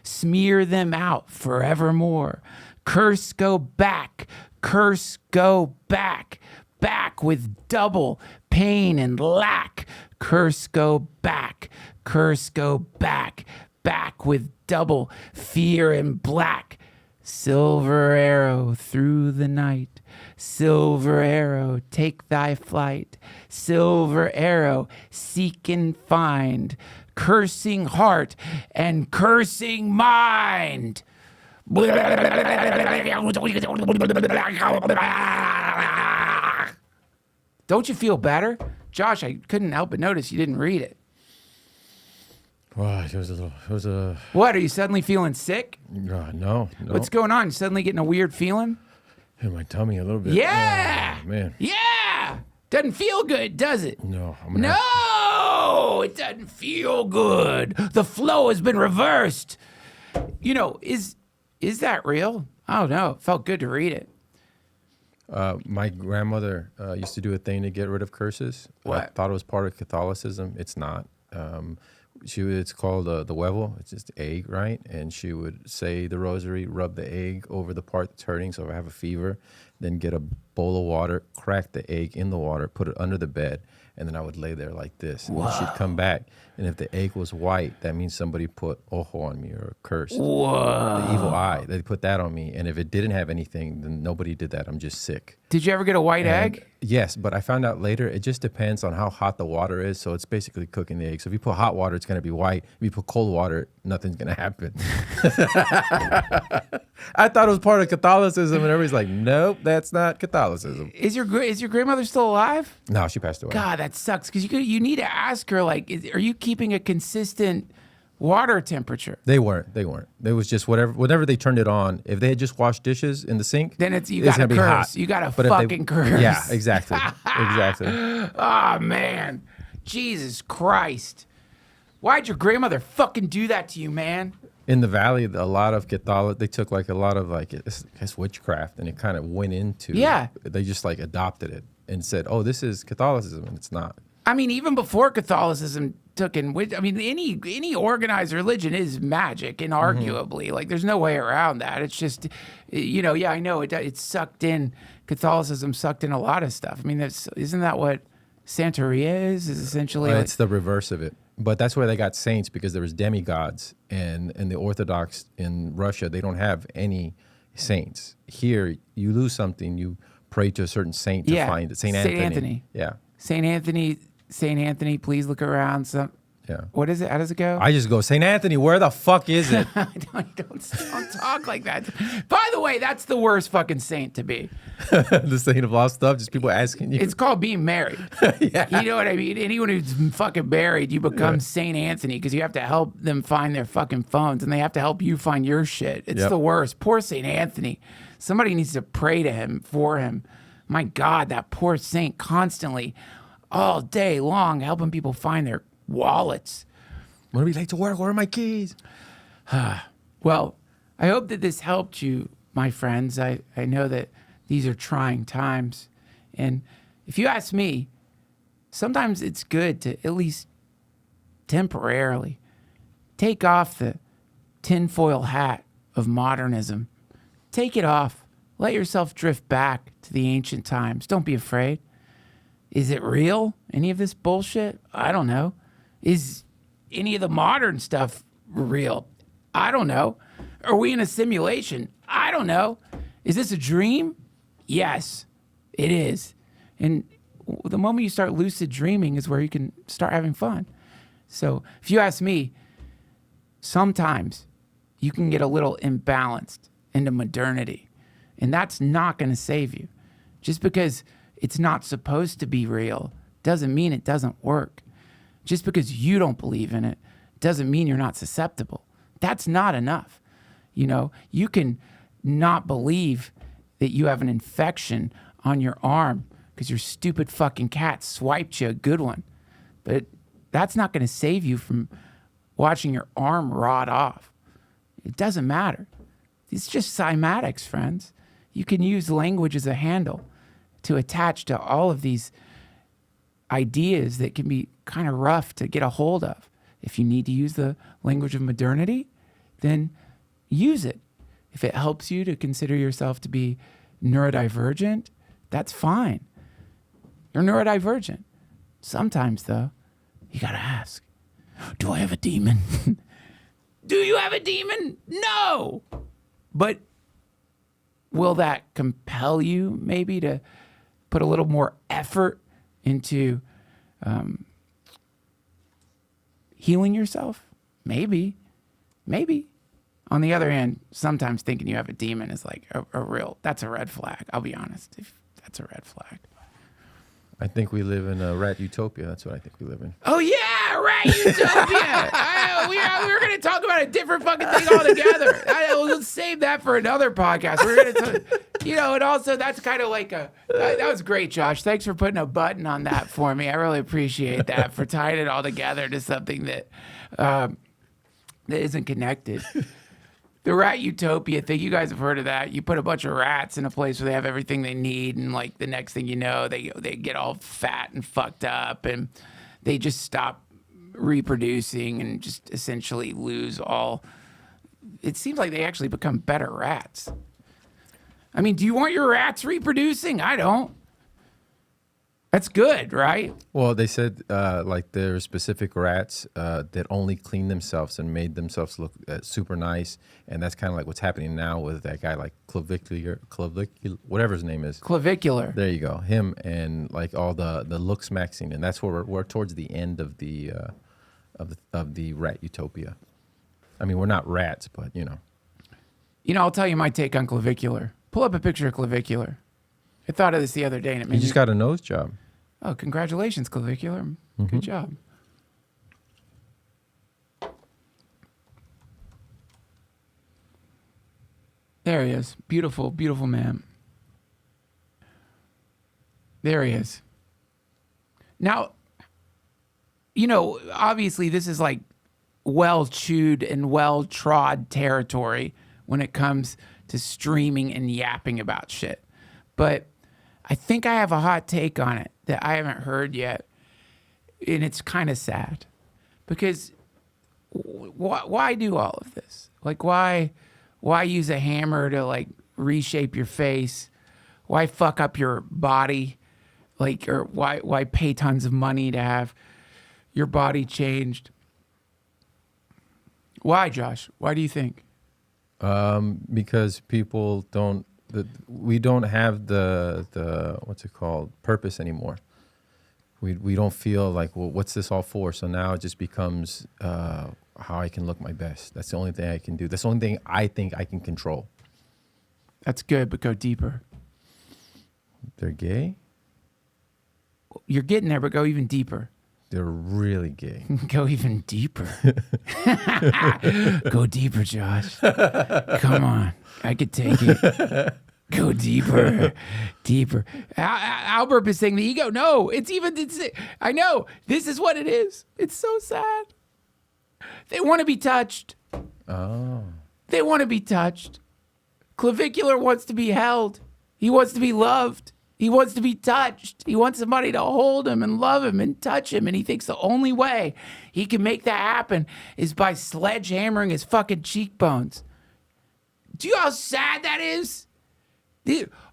Smear them out forevermore. Curse go back. Curse go back. Back with double pain and lack. Curse go back. Curse go back. Back with double fear and black. Silver arrow through the night. Silver arrow, take thy flight. Silver arrow, seek and find. Cursing heart and cursing mind. Don't you feel better? Josh, I couldn't help but notice you didn't read it. Wow, it was a. What, are you suddenly feeling sick? No. What's going on? You suddenly getting a weird feeling? In my tummy a little bit. Yeah. Oh, man. Yeah. Doesn't feel good, does it? No. No, it doesn't feel good. The flow has been reversed. You know, is that real? I don't know. It felt good to read it. My grandmother used to do a thing to get rid of curses. What? I thought it was part of Catholicism. It's not. It's called the huevo. It's just egg, right? And she would say the rosary, rub the egg over the part that's hurting. So if I have a fever, then get a bowl of water, crack the egg in the water, put it under the bed, and then I would lay there like this. And then she'd come back, and if the egg was white, that means somebody put ojo on me or a curse. Whoa. The evil eye. They put that on me. And if it didn't have anything, then nobody did that. I'm just sick. Did you ever get a white egg? Yes, but I found out later it just depends on how hot the water is. So it's basically cooking the egg. So if you put hot water, it's going to be white. If you put cold water, nothing's going to happen. I thought it was part of Catholicism, and everybody's like, nope, that's not Catholicism. Is your grandmother still alive? No, she passed away. God, that sucks. Because you need to ask her, like, are you keeping a consistent water temperature? They weren't. It was just whenever they turned it on. If they had just washed dishes in the sink, then you got to curse. You got to fucking curse. Yeah, exactly. Exactly. Oh, man. Jesus Christ. Why'd your grandmother fucking do that to you, man? In the valley, a lot of Catholic, they took like a lot of like it's witchcraft, and it kind of went into. Yeah. They just like adopted it and said, "Oh, this is Catholicism," and it's not. I mean, even before Catholicism took in, I mean, any organized religion is magic, inarguably. Like, there's no way around that. It's just, yeah, I know it sucked in. Catholicism sucked in a lot of stuff. I mean, isn't that what Santeria is essentially? It's the reverse of it. But that's where they got saints, because there was demigods, and the Orthodox in Russia, they don't have any saints. Here, you lose something, you pray to a certain saint to find it. Saint Anthony. Yeah. Saint Anthony, please look around. Yeah. What is it? How does it go? I just go, Saint Anthony, where the fuck is it? don't talk like that. By the way, that's the worst fucking saint to be. The saint of lost stuff, just people asking you. It's called being married. Yeah. You know what I mean? Anyone who's fucking married, you become Saint Anthony, because you have to help them find their fucking phones, and they have to help you find your shit. It's the worst. Poor Saint Anthony. Somebody needs to pray to him, for him. My God, that poor saint, constantly, all day long, helping people find their wallets. When are we late to work? Where are my keys? Well, I hope that this helped you, my friends. I know that these are trying times. And if you ask me, sometimes it's good to at least temporarily take off the tinfoil hat of modernism. Take it off. Let yourself drift back to the ancient times. Don't be afraid. Is it real? Any of this bullshit? I don't know. Is any of the modern stuff real? I don't know. Are we in a simulation? I don't know. Is this a dream? Yes, it is. And the moment you start lucid dreaming is where you can start having fun. So if you ask me, sometimes you can get a little imbalanced into modernity, and that's not going to save you. Just because it's not supposed to be real doesn't mean it doesn't work. Just because you don't believe in it doesn't mean you're not susceptible. That's not enough. You can not believe that you have an infection on your arm because your stupid fucking cat swiped you a good one. But that's not going to save you from watching your arm rot off. It doesn't matter. It's just cymatics, friends. You can use language as a handle to attach to all of these ideas that can be kind of rough to get a hold of. If you need to use the language of modernity, then use it. If it helps you to consider yourself to be neurodivergent, that's fine. You're neurodivergent. Sometimes, though, you gotta ask, do I have a demon? Do you have a demon? No. But will that compel you maybe to put a little more effort into healing yourself? Maybe. On the other hand, sometimes thinking you have a demon is like that's a red flag. I'll be honest. That's a red flag. I think we live in a rat utopia. That's what I think we live in. Oh, yeah, rat utopia. We're going to talk about a different fucking thing altogether. Let's save that for another podcast. We're going to, and also that's kind of like that was great, Josh. Thanks for putting a button on that for me. I really appreciate that, for tying it all together to something that isn't connected. The rat utopia thing, you guys have heard of that. You put a bunch of rats in a place where they have everything they need, and like the next thing you know, they get all fat and fucked up, and they just stop reproducing and just essentially lose all. It seems like they actually become better rats. I mean, do you want your rats reproducing? I don't. That's good, right? Well, they said like there are specific rats that only clean themselves and made themselves look super nice, and that's kind of like what's happening now with that guy, like clavicular, whatever his name is. Clavicular. There you go, him, and like all the looks maxing, and that's where we're towards the end of the rat utopia. I mean, we're not rats, but I'll tell you my take on clavicular. Pull up a picture of clavicular. I thought of this the other day, and it made you just got a nose job. Oh, congratulations, clavicular. Mm-hmm. Good job. There he is. Beautiful, beautiful man. There he is. Now, obviously this is like well-chewed and well-trod territory when it comes to streaming and yapping about shit. But I think I have a hot take on it that I haven't heard yet, and it's kind of sad. Because why do all of this? Like, why use a hammer to like reshape your face? Why fuck up your body? Like, or why pay tons of money to have your body changed? Why, Josh? Why do you think? Because people don't. We don't have the what's it called, purpose anymore. We don't feel like, well, what's this all for? So now it just becomes how I can look my best. That's the only thing I can do. That's the only thing I think I can control. That's good, but go deeper. They're gay? You're getting there, but go even deeper. They're really gay. Go even deeper. Go deeper, Josh. Come on. I could take it. Go deeper. Deeper. Albert is saying the ego. No, I know. This is what it is. It's so sad. They want to be touched. Oh. They want to be touched. Clavicular wants to be held. He wants to be loved. He wants to be touched. He wants somebody to hold him and love him and touch him. And he thinks the only way he can make that happen is by sledgehammering his fucking cheekbones. Do you know how sad that is?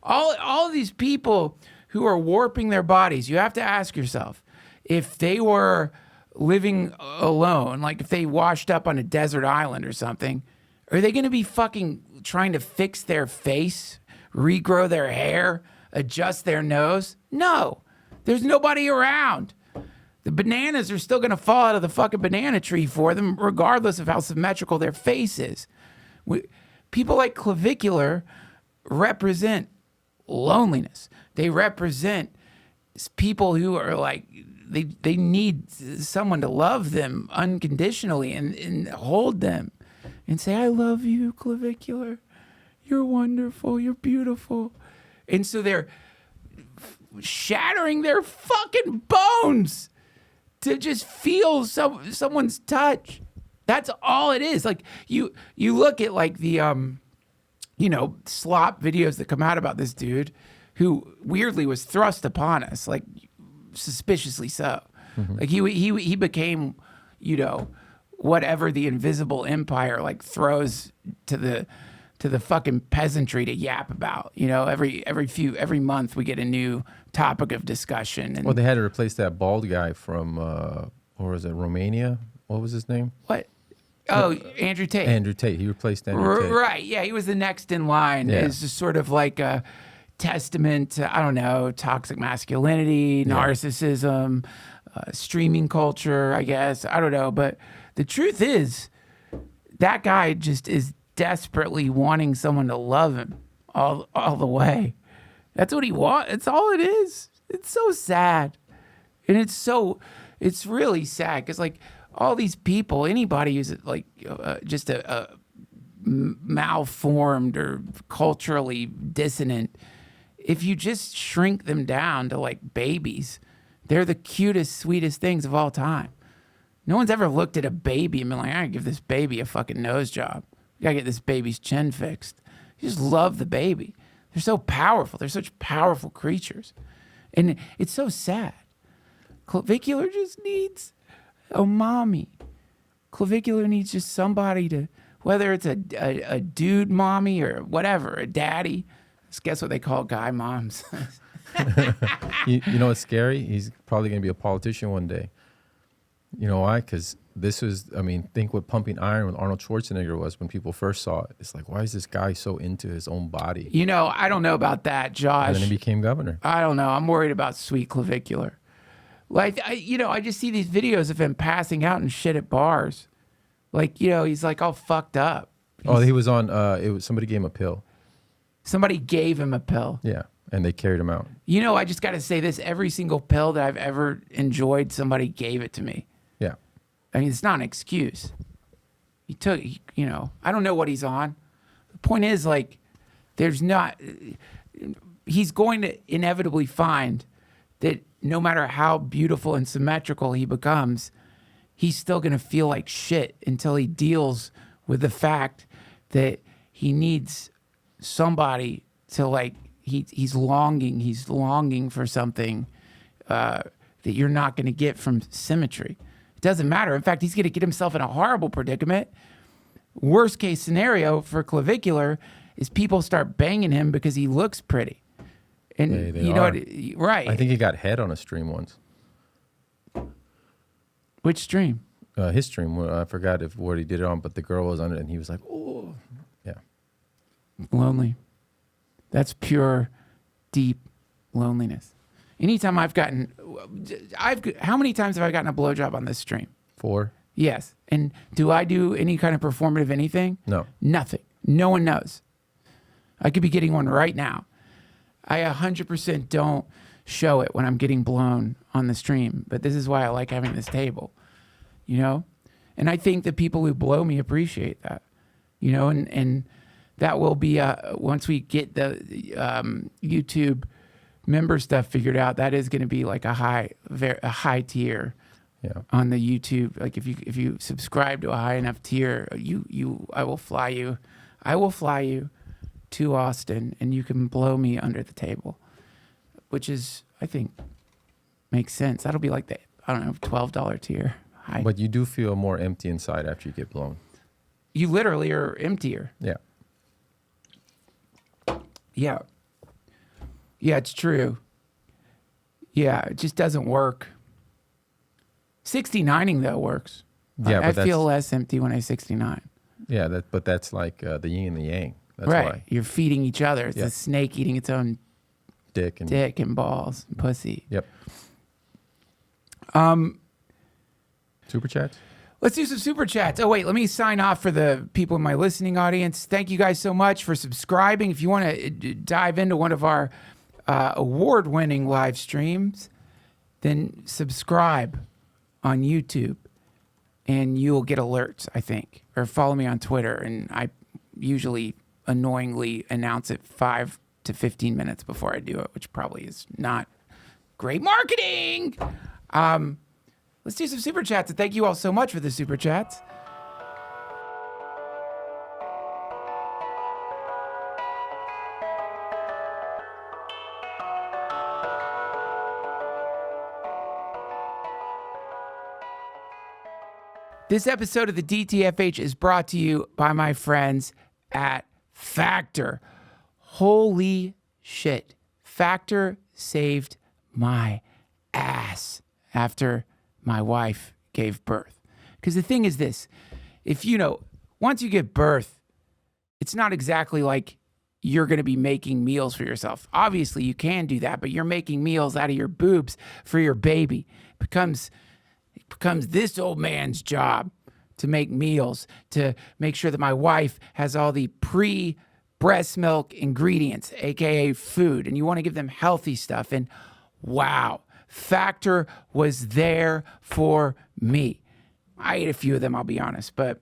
All of these people who are warping their bodies, you have to ask yourself, if they were living alone, like if they washed up on a desert island or something, are they going to be fucking trying to fix their face, regrow their hair, adjust their nose? No, there's nobody around. The bananas are still going to fall out of the fucking banana tree for them, regardless of how symmetrical their face is. People like Clavicular represent loneliness. They represent people who are like, they need someone to love them unconditionally and hold them and say, I love you, Clavicular. You're wonderful. You're beautiful. And so they're shattering their fucking bones to just feel someone's touch. That's all it is. Like you look at like the slop videos that come out about this dude who weirdly was thrust upon us, like suspiciously so. Mm-hmm. Like he became, whatever the invisible empire like throws to the fucking peasantry to yap about. Every month we get a new topic of discussion. And well, they had to replace that bald guy from or was it Romania? What was his name? What? Oh, Andrew Tate. Andrew Tate. He replaced Andrew Tate. Right. Yeah, he was the next in line. Yeah. It's just sort of like a testament to, I don't know, toxic masculinity, narcissism, streaming culture, I guess. I don't know. But the truth is, that guy just is desperately wanting someone to love him all the way. That's what he wants. It's all it is. It's so sad. And it's really sad because, like, all these people, anybody who's like just a malformed or culturally dissonant, if you just shrink them down to like babies, they're the cutest, sweetest things of all time. No one's ever looked at a baby and been like, I gotta give this baby a fucking nose job. You gotta get this baby's chin fixed. You just love the baby. They're so powerful. They're such powerful creatures. And it's so sad. Clavicular just needs a mommy. Clavicular needs just somebody to, whether it's a dude mommy or whatever, a daddy. Guess what they call guy moms. you know what's scary? He's probably going to be a politician one day. You know why? Because think what Pumping Iron with Arnold Schwarzenegger was when people first saw it. It's like, why is this guy so into his own body? I don't know about that, Josh. And then he became governor. I don't know. I'm worried about sweet Clavicular. Like, I just see these videos of him passing out and shit at bars. Like, he's like all fucked up. He was on, somebody gave him a pill. Somebody gave him a pill. Yeah, and they carried him out. I just got to say this. Every single pill that I've ever enjoyed, somebody gave it to me. Yeah. I mean, it's not an excuse. I don't know what he's on. The point is, like, he's going to inevitably find that no matter how beautiful and symmetrical he becomes, he's still going to feel like shit until he deals with the fact that he needs somebody to, like, he's longing for something that you're not going to get from symmetry. It doesn't matter. In fact, he's going to get himself in a horrible predicament. Worst case scenario for Clavicular is people start banging him because he looks pretty. And they know are. what? Right. I think he got head on a stream once. Which stream? His stream. I forgot what he did it on, but the girl was on it, and he was like, "Oh, yeah." Lonely. That's pure, deep loneliness. Anytime how many times have I gotten a blowjob on this stream? 4. Yes. And do I do any kind of performative anything? No. Nothing. No one knows. I could be getting one right now. I 100% don't show it when I'm getting blown on the stream, but this is why I like having this table, And I think the people who blow me appreciate that, and that will be, once we get the YouTube member stuff figured out, that is going to be like a high tier on the YouTube. Like if you subscribe to a high enough tier, I will fly you. I will fly you to Austin, and you can blow me under the table, which is, I think, makes sense. That'll be like the, I don't know, $12 tier. But you do feel more empty inside after you get blown. You literally are emptier. Yeah. Yeah. Yeah, it's true. Yeah, it just doesn't work. 69ing though works. Yeah, I feel less empty when I 69. Yeah, but that's like the yin and the yang. That's right. why. You're feeding each other. It's a snake eating its own dick and balls and pussy. Yep. Super chats? Let's do some super chats. Oh, wait, let me sign off for the people in my listening audience. Thank you guys so much for subscribing. If you want to dive into one of our award-winning live streams, then subscribe on YouTube and you'll get alerts, I think. Or follow me on Twitter, and I usually annoyingly announce it 5 to 15 minutes before I do it, which probably is not great marketing. Let's do some super chats, and thank you all so much for the super chats. This episode of the DTFH is brought to you by my friends at Factor. Holy shit. Factor saved my ass after my wife gave birth. Because the thing is this, if once you give birth, it's not exactly like you're going to be making meals for yourself. Obviously, you can do that, but you're making meals out of your boobs for your baby. It becomes this old man's job to make meals, to make sure that my wife has all the pre-breast milk ingredients, aka food, and you want to give them healthy stuff. And wow, Factor was there for me. I ate a few of them, I'll be honest, but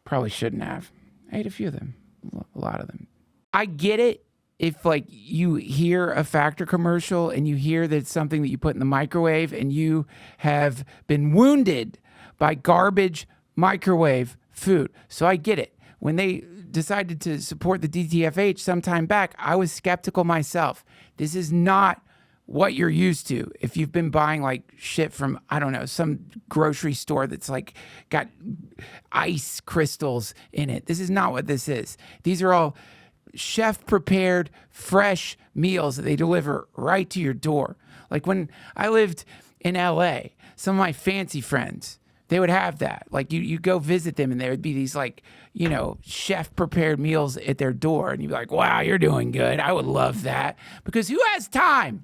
probably shouldn't have. I ate a few of them, a lot of them. I get it if you hear a Factor commercial and you hear that it's something that you put in the microwave and you have been wounded by garbage microwave food. So I get it. When they decided to support the DTFH some time back, I was skeptical myself. This is not what you're used to. If you've been buying shit from, I don't know, some grocery store that's got ice crystals in it. This is not what this is. These are all chef-prepared, fresh meals that they deliver right to your door. Like when I lived in LA, some of my fancy friends, they would have that. You go visit them and there would be these chef-prepared meals at their door. And you'd be like, wow, you're doing good. I would love that. Because who has time?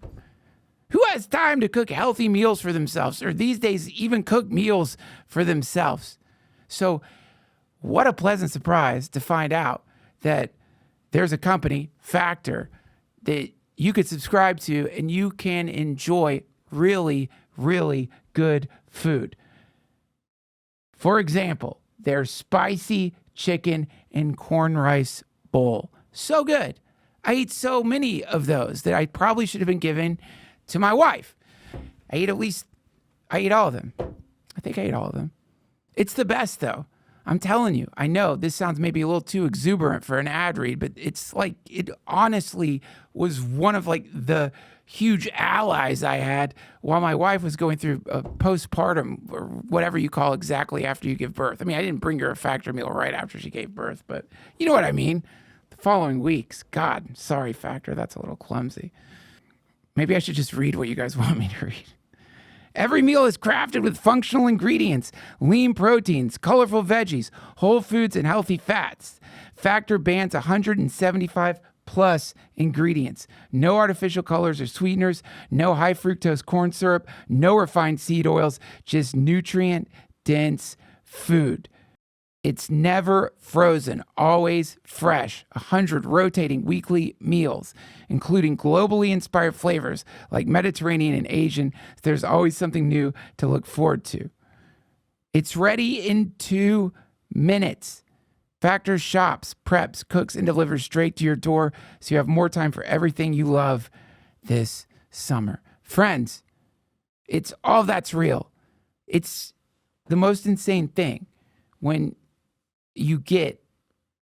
Who has time to cook healthy meals for themselves? Or these days, even cook meals for themselves? So what a pleasant surprise to find out that there's a company, Factor, that you could subscribe to and you can enjoy really, really good food. For example, their spicy chicken and corn rice bowl. So good. I eat so many of those that I probably should have been given to my wife. I ate all of them. I think I ate all of them. It's the best though. I'm telling you, I know this sounds maybe a little too exuberant for an ad read, but it's it honestly was one of the huge allies I had while my wife was going through a postpartum or whatever you call exactly after you give birth. I mean, I didn't bring her a Factor meal right after she gave birth, but you know what I mean? The following weeks. God, sorry, Factor, that's a little clumsy. Maybe I should just read what you guys want me to read. Every meal is crafted with functional ingredients, lean proteins, colorful veggies, whole foods, and healthy fats. Factor bans 175 plus ingredients. No artificial colors or sweeteners, no high fructose corn syrup, no refined seed oils, just nutrient-dense food. It's never frozen, always fresh. 100 rotating weekly meals, including globally inspired flavors like Mediterranean and Asian. There's always something new to look forward to. It's ready in 2 minutes. Factor shops, preps, cooks, and delivers straight to your door so you have more time for everything you love this summer. Friends, it's all that's real. It's the most insane thing when you get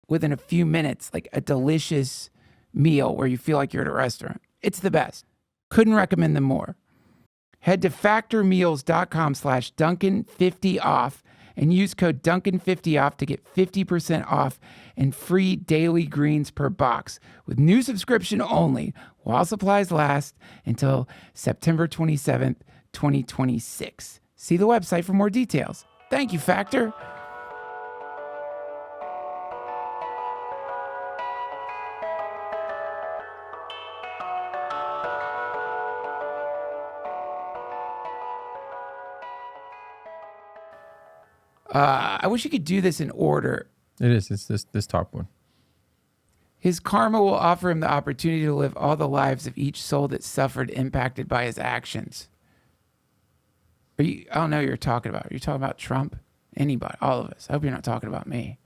within a few minutes like a delicious meal where you feel like you're at a restaurant. It's the best. Couldn't recommend them more. Head to factormeals.com/Duncan50off and use code Duncan50off to get 50% off and free daily greens per box with new subscription only while supplies last until September 27th, 2026. See the website for more details. Thank you, Factor. I wish you could do this in order. It is. It's this top one. His karma will offer him the opportunity to live all the lives of each soul that suffered impacted by his actions. I don't know what you're talking about. Are you talking about Trump? Anybody? All of us. I hope you're not talking about me.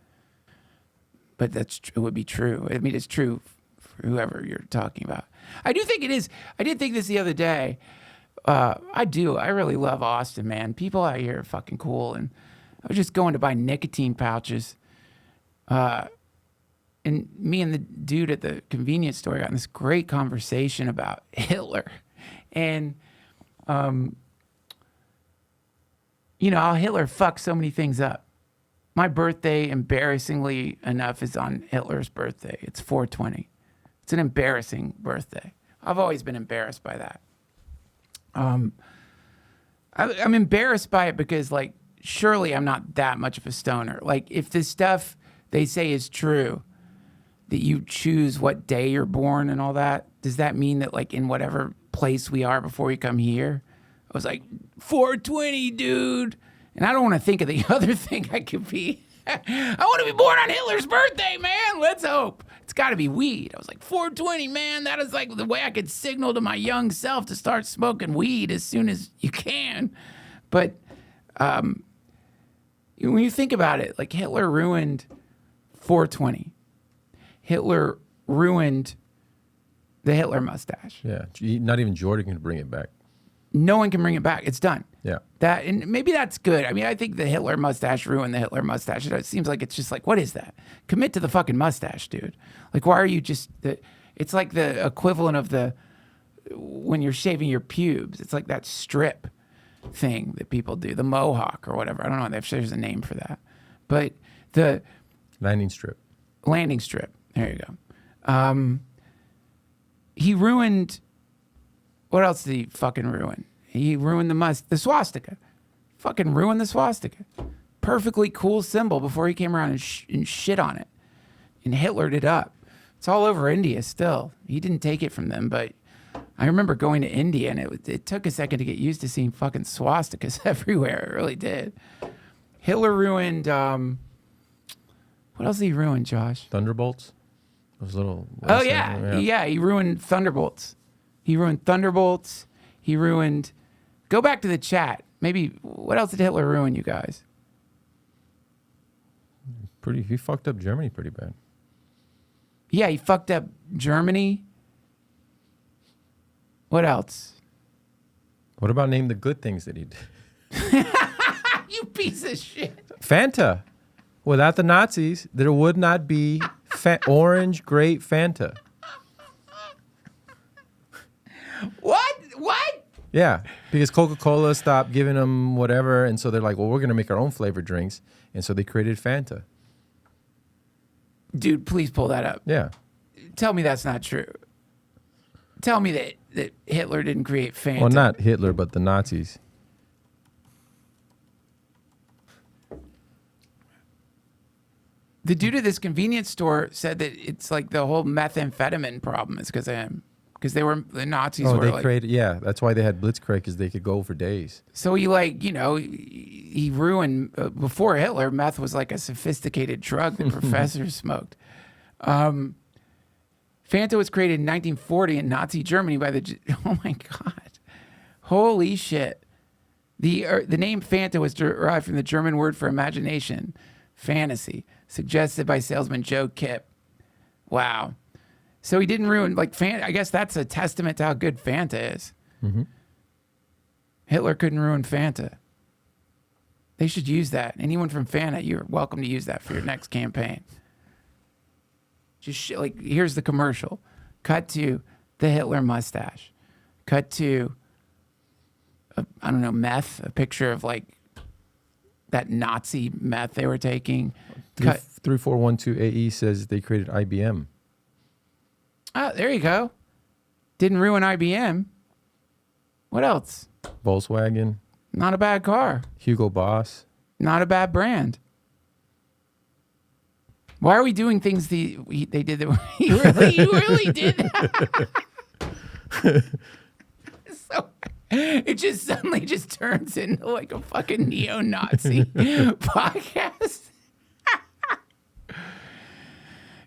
But it would be true. I mean, it's true for whoever you're talking about. I do think it is. I did think this the other day. I do. I really love Austin, man. People out here are fucking cool. And I was just going to buy nicotine pouches. And me and the dude at the convenience store got in this great conversation about Hitler. And, how Hitler fucked so many things up. My birthday, embarrassingly enough, is on Hitler's birthday. It's 4/20. It's an embarrassing birthday. I've always been embarrassed by that. I'm embarrassed by it because, like, surely I'm not that much of a stoner. Like, if this stuff they say is true, that you choose what day you're born and all that, does that mean that, like, in whatever place we are before we come here, I was like, 4/20, dude. And I don't want to think of the other thing I could be. I want to be born on Hitler's birthday, man. Let's hope. It's got to be weed. I was like, 4/20, man. That is like the way I could signal to my young self to start smoking weed as soon as you can. But when you think about it, like, Hitler ruined 4/20. Hitler ruined the Hitler mustache. Yeah, not even Jordan can bring it back. No one can bring it back. It's done. Yeah. And maybe that's good. I mean, I think the Hitler mustache ruined the Hitler mustache. It seems like it's just like, what is that? Commit to the fucking mustache, dude. Like, why are you just... It's like the equivalent of when you're shaving your pubes. It's like that strip thing that people do, the mohawk or whatever. I don't know if there's a name for that. But the... Landing strip. There you go. He ruined... What else did he fucking ruin? He ruined the swastika. Fucking ruined the swastika. Perfectly cool symbol before he came around and shit on it. And Hitlered it up. It's all over India still. He didn't take it from them, but I remember going to India and it took a second to get used to seeing fucking swastikas everywhere. It really did. Hitler ruined... what else did he ruin, Josh? Thunderbolts? Those little... Oh, yeah. Yeah, he ruined Thunderbolts. He ruined Thunderbolts. He ruined... Go back to the chat. Maybe... What else did Hitler ruin, you guys? He fucked up Germany pretty bad. Yeah, he fucked up Germany. What else? What about name the good things that he did? You piece of shit. Fanta. Without the Nazis, there would not be orange grape Fanta. What? Yeah, because Coca-Cola stopped giving them whatever, and so they're like, well, we're going to make our own flavored drinks, and so they created Fanta. Dude, please pull that up. Yeah. Tell me that's not true. Tell me that Hitler didn't create Fanta. Well, not Hitler, but the Nazis. The dude at this convenience store said that it's like the whole methamphetamine problem is because of him. Because the Nazis were like... created, yeah, that's why they had Blitzkrieg, because they could go for days. So he he ruined, before Hitler, meth was like a sophisticated drug that professors smoked. Fanta was created in 1940 in Nazi Germany by oh my God. Holy shit. The name Fanta was derived from the German word for imagination, fantasy, suggested by salesman Joe Kipp. Wow. So he didn't ruin, like, Fanta. I guess that's a testament to how good Fanta is. Mm-hmm. Hitler couldn't ruin Fanta. They should use that. Anyone from Fana, you're welcome to use that for your next campaign. Just like, here's the commercial. Cut to the Hitler mustache. Cut to, I don't know, meth, a picture of like that Nazi meth they were taking. 3412 AE says they created IBM. Oh, there you go. Didn't ruin IBM. What else? Volkswagen. Not a bad car. Hugo Boss. Not a bad brand. Why are we doing things they did that? You really did that? So it just suddenly just turns into like a fucking neo-Nazi podcast.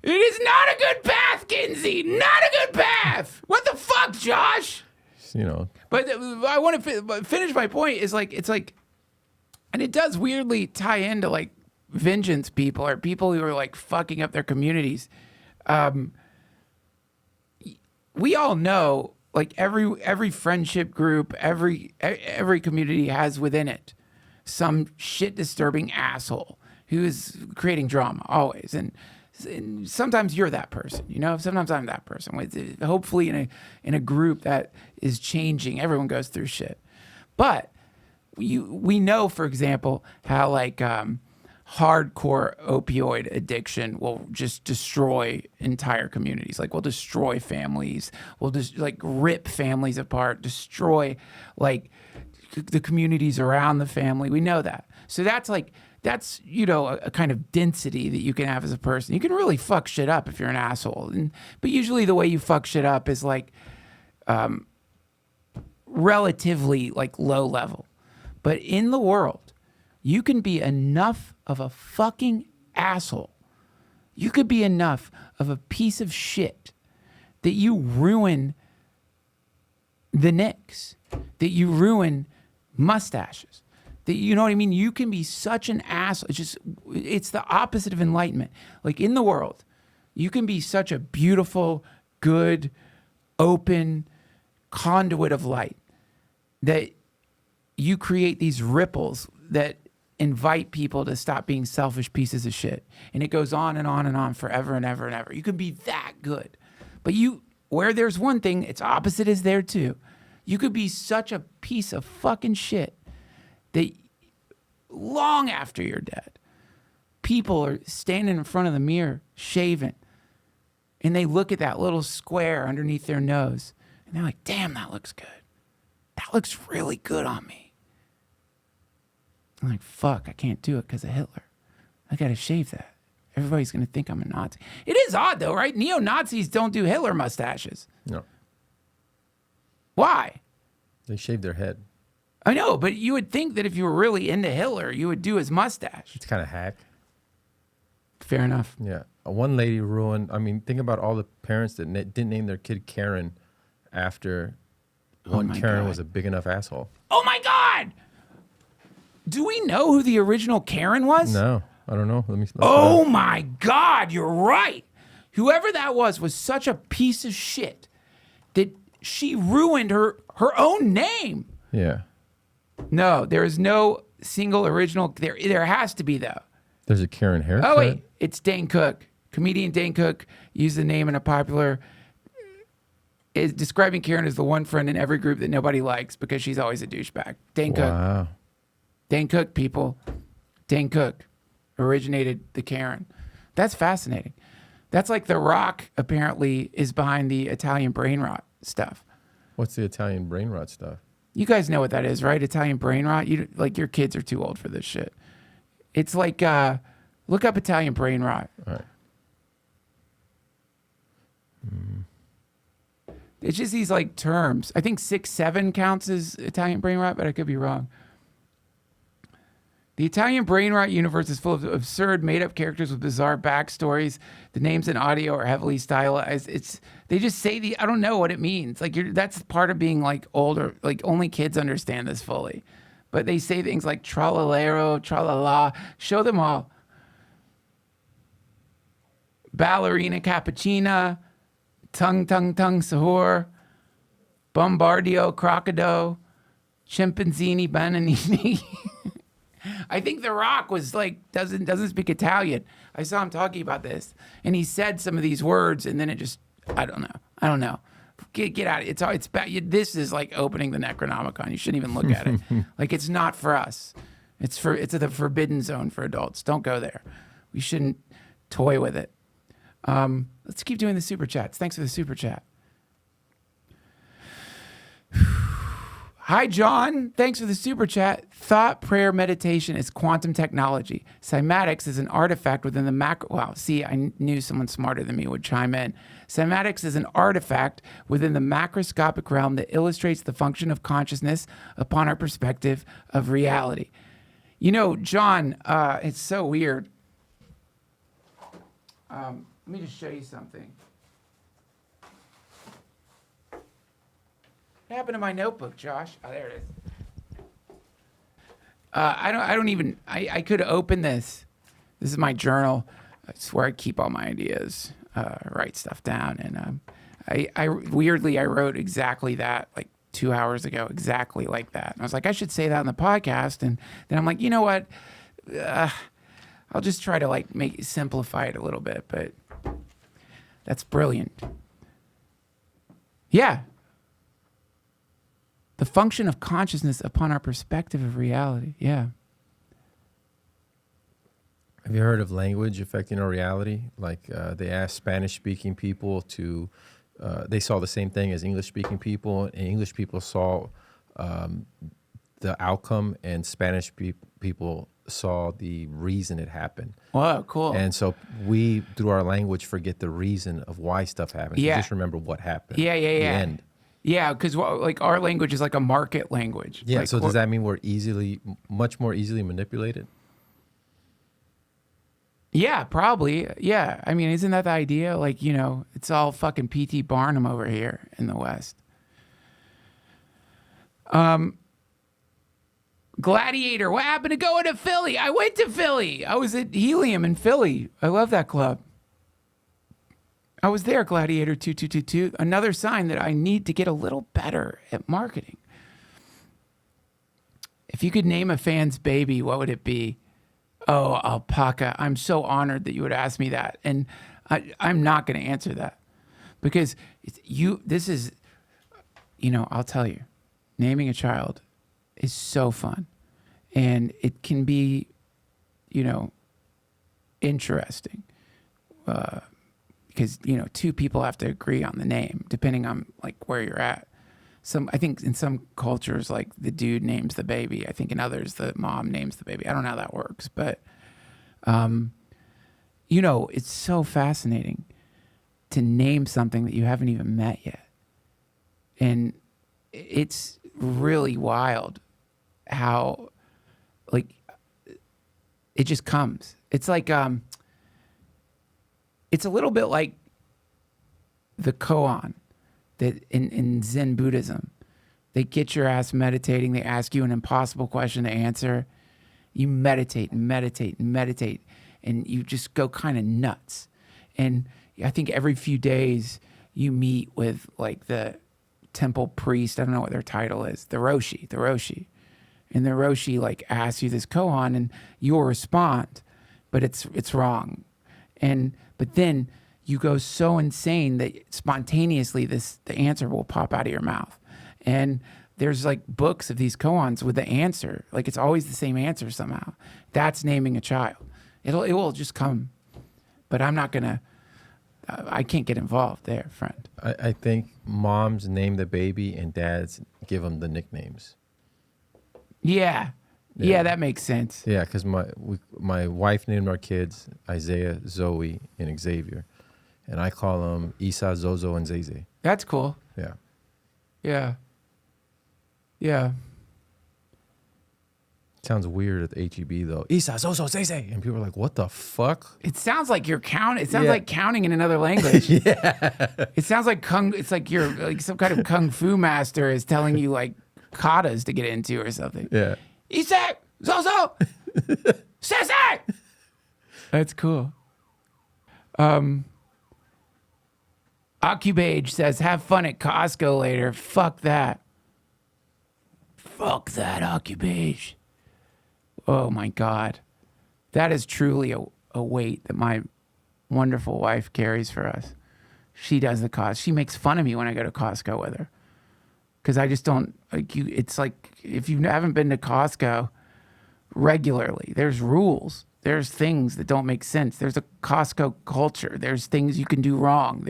It is not a good path, Kinsey. Not a good path. What the fuck, Josh? You know. But I want to finish my point. Is like it's like, and it does weirdly tie into like vengeance people or people who are like fucking up their communities. We all know, like every friendship group, every community has within it some shit disturbing asshole who is creating drama always. And sometimes you're that person, you know. Sometimes I'm that person. Hopefully, in a group that is changing, everyone goes through shit. But we know, for example, how like hardcore opioid addiction will just destroy entire communities. Like, we'll destroy families. We'll just like rip families apart. Destroy like the communities around the family. We know that. So that's, you know, a kind of density that you can have as a person. You can really fuck shit up if you're an asshole. But usually the way you fuck shit up is like relatively like low level. But in the world, you can be enough of a fucking asshole. You could be enough of a piece of shit that you ruin the Knicks, that you ruin mustaches. You know what I mean? You can be such an asshole. It's the opposite of enlightenment. Like, in the world, you can be such a beautiful, good, open conduit of light that you create these ripples that invite people to stop being selfish pieces of shit. And it goes on and on and on forever and ever and ever. You can be that good. But where there's one thing, its opposite is there too. You could be such a piece of fucking shit that long after you're dead, people are standing in front of the mirror, shaving, and they look at that little square underneath their nose, and they're like, damn, that looks good. That looks really good on me. I'm like, fuck, I can't do it because of Hitler. I got to shave that. Everybody's going to think I'm a Nazi. It is odd, though, right? Neo-Nazis don't do Hitler mustaches. No. Why? They shave their head. I know, but you would think that if you were really into Hitler, you would do his mustache. It's kind of hack. Fair enough. Yeah. One lady ruined, I mean, think about all the parents that didn't name their kid Karen after one Karen was a big enough asshole. Oh my God! Do we know who the original Karen was? No, I don't know. Let's oh my God, you're right. Whoever that was such a piece of shit that she ruined her own name. Yeah. No, there is no single original. There has to be, though. There's a Karen haircut. Oh, wait. It's Dane Cook. Comedian Dane Cook used the name in a popular... is describing Karen as the one friend in every group that nobody likes because she's always a douchebag. Dane Cook. Wow. Dane Cook, people. Dane Cook originated the Karen. That's fascinating. That's like The Rock apparently is behind the Italian brain rot stuff. What's the Italian brain rot stuff? You guys know what that is, right? Italian brain rot. Like, your kids are too old for this shit. It's like, look up Italian brain rot. All right. It's just these like terms. I think 6-7 counts as Italian brain rot, but I could be wrong. The Italian brain rot universe is full of absurd, made-up characters with bizarre backstories. The names and audio are heavily stylized. They just say I don't know what it means. Like, that's part of being like older. Like, only kids understand this fully. But they say things like tralalero, tralala. Show them all. Ballerina cappuccina, tung sahur, bombardio crocodile, chimpanzini bananini. I think The Rock was like doesn't speak Italian. I saw him talking about this, and he said some of these words, and then it just I don't know. Get out. It's bad. This is like opening the Necronomicon. You shouldn't even look at it. Like it's not for us. It's the forbidden zone for adults. Don't go there. We shouldn't toy with it. Let's keep doing the super chats. Thanks for the super chat. Hi, John. Thanks for the super chat. Thought, prayer, meditation is quantum technology. Cymatics is an artifact within the macro. Wow, see, I knew someone smarter than me would chime in. Cymatics is an artifact within the macroscopic realm that illustrates the function of consciousness upon our perspective of reality. You know, John, it's so weird. Let me just show you something. What happened to my notebook, Josh? Oh, there it is. I could open this. This is my journal. It's where I keep all my ideas, write stuff down. And I wrote exactly that like 2 hours ago, exactly like that. And I was like, I should say that on the podcast. And then I'm like, you know what? I'll just try to like simplify it a little bit, but that's brilliant. Yeah. The function of consciousness upon our perspective of reality. Yeah. Have you heard of language affecting our reality? Like they asked Spanish-speaking people to, they saw the same thing as English-speaking people, and English people saw the outcome, and Spanish people saw the reason it happened. Wow, cool. And so we, through our language, forget the reason of why stuff happens. Yeah. We just remember what happened. Yeah. The end. Yeah, because like our language is like a market language. Yeah, like, so does that mean we're much more easily manipulated? Yeah, probably. Yeah. I mean, isn't that the idea? Like, you know, it's all fucking P.T. Barnum over here in the West. Gladiator, what happened to going to Philly? I went to Philly. I was at Helium in Philly. I love that club. I was there, Gladiator 2222. Another sign that I need to get a little better at marketing. If you could name a fan's baby, what would it be? Oh, alpaca. I'm so honored that you would ask me that. And I'm not going to answer that because this is, you know, I'll tell you, naming a child is so fun. And it can be, you know, interesting. Because, you know, two people have to agree on the name, depending on, like, where you're at. I think in some cultures, like, the dude names the baby. I think in others, the mom names the baby. I don't know how that works. But, you know, it's so fascinating to name something that you haven't even met yet. And it's really wild how, like, it just comes. It's like... It's a little bit like the koan that in Zen Buddhism. They get your ass meditating. They ask you an impossible question to answer. You meditate and meditate and meditate, and you just go kind of nuts. And I think every few days you meet with like the temple priest. I don't know what their title is. The Roshi. And the Roshi like asks you this koan, and you'll respond, but it's wrong. But then you go so insane that spontaneously the answer will pop out of your mouth. And there's like books of these koans with the answer. Like it's always the same answer somehow. That's naming a child. It will just come. But I'm not going to, I can't get involved there, friend. I think moms name the baby and dads give them the nicknames. Yeah. Yeah, that makes sense. Yeah, because my wife named our kids Isaiah, Zoe, and Xavier. And I call them Isa, Zozo, and Zeze. That's cool. Yeah. Yeah. Yeah. Sounds weird at the HEB, though. Isa, Zozo, Zeze. And people are like, what the fuck? It sounds like you're counting. It sounds like counting in another language. Yeah. It sounds like it's like you're like some kind of kung fu master is telling you like katas to get into or something. Yeah. Isak, Zozo, Sensei. That's cool. Occubage says, have fun at Costco later. Fuck that. Fuck that, Occubage. Oh my God. That is truly a weight that my wonderful wife carries for us. She does the cost. She makes fun of me when I go to Costco with her. Because I just don't, like you, it's like if you haven't been to Costco regularly, there's rules. There's things that don't make sense. There's a Costco culture. There's things you can do wrong.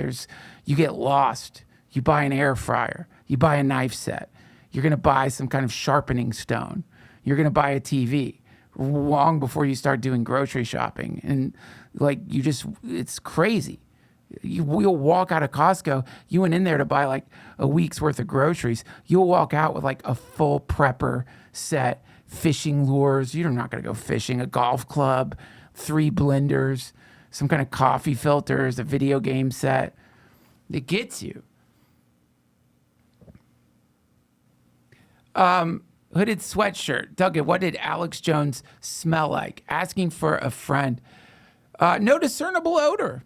You get lost. You buy an air fryer. You buy a knife set. You're going to buy some kind of sharpening stone. You're going to buy a TV long before you start doing grocery shopping. And like it's crazy. We'll walk out of Costco. You went in there to buy like a week's worth of groceries. You'll walk out with like a full prepper set, fishing lures. You're not going to go fishing, a golf club, 3 blenders, some kind of coffee filters, a video game set. It gets you. Hooded sweatshirt. Duncan, what did Alex Jones smell like? Asking for a friend. No discernible odor.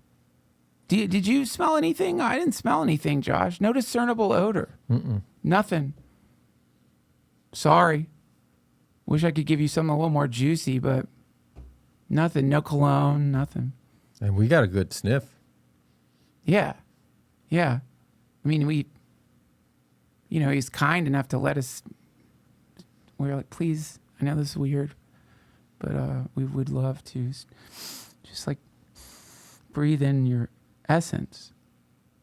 Did you smell anything? I didn't smell anything, Josh. No discernible odor. Nothing. Sorry. Wish I could give you something a little more juicy, but nothing. No cologne, nothing. And we got a good sniff. Yeah. I mean, he's kind enough to let us. We're like, please, I know this is weird, but we would love to just like breathe in your essence.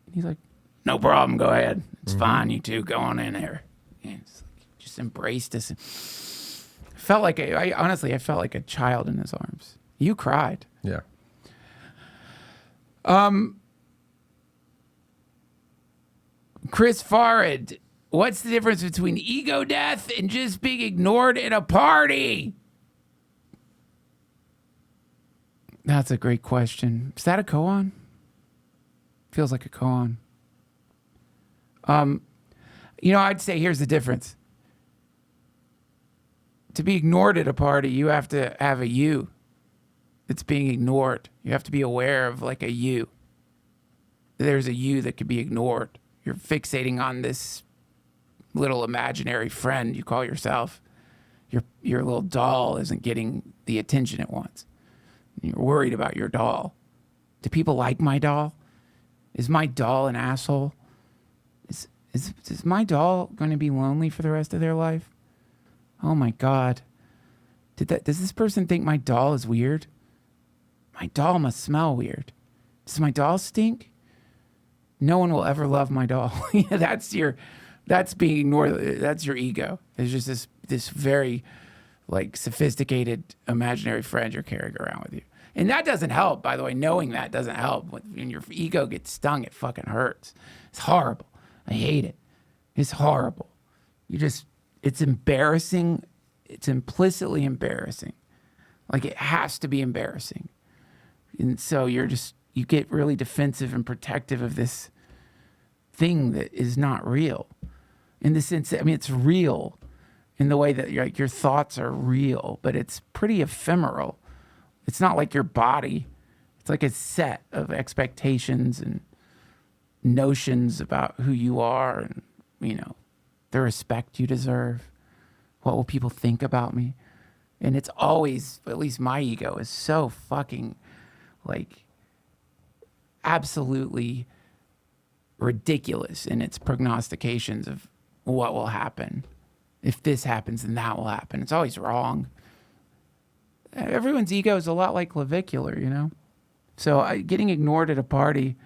And he's like, no problem, go ahead. It's fine, you two, go on in there. And it's like, just embraced us. I felt like a child in his arms. You cried. Yeah. Chris Farid, what's the difference between ego death and just being ignored at a party? That's a great question. Is that a koan? Feels like a koan. I'd say here's the difference. To be ignored at a party, you have to have a you that's being ignored. You have to be aware of like a you. There's a you that could be ignored. You're fixating on this little imaginary friend you call yourself. Your little doll isn't getting the attention it wants. You're worried about your doll. Do people like my doll? Is my doll an asshole? Is my doll going to be lonely for the rest of their life? Oh my God. Does this person think my doll is weird? My doll must smell weird. Does my doll stink? No one will ever love my doll. That's being ignored. That's your ego. There's just this very like sophisticated imaginary friend you're carrying around with you. And that doesn't help, by the way. Knowing that doesn't help. When your ego gets stung, it fucking hurts. It's horrible. I hate it. It's horrible. It's embarrassing. It's implicitly embarrassing. Like it has to be embarrassing. And so you get really defensive and protective of this thing that is not real. In the sense that, it's real in the way that your thoughts are real, but it's pretty ephemeral. It's not like your body. It's like a set of expectations and notions about who you are and, the respect you deserve. What will people think about me? And it's always, at least my ego is so fucking like absolutely ridiculous in its prognostications of what will happen. If this happens, then that will happen. It's always wrong. Everyone's ego is a lot like clavicular, So getting ignored at a party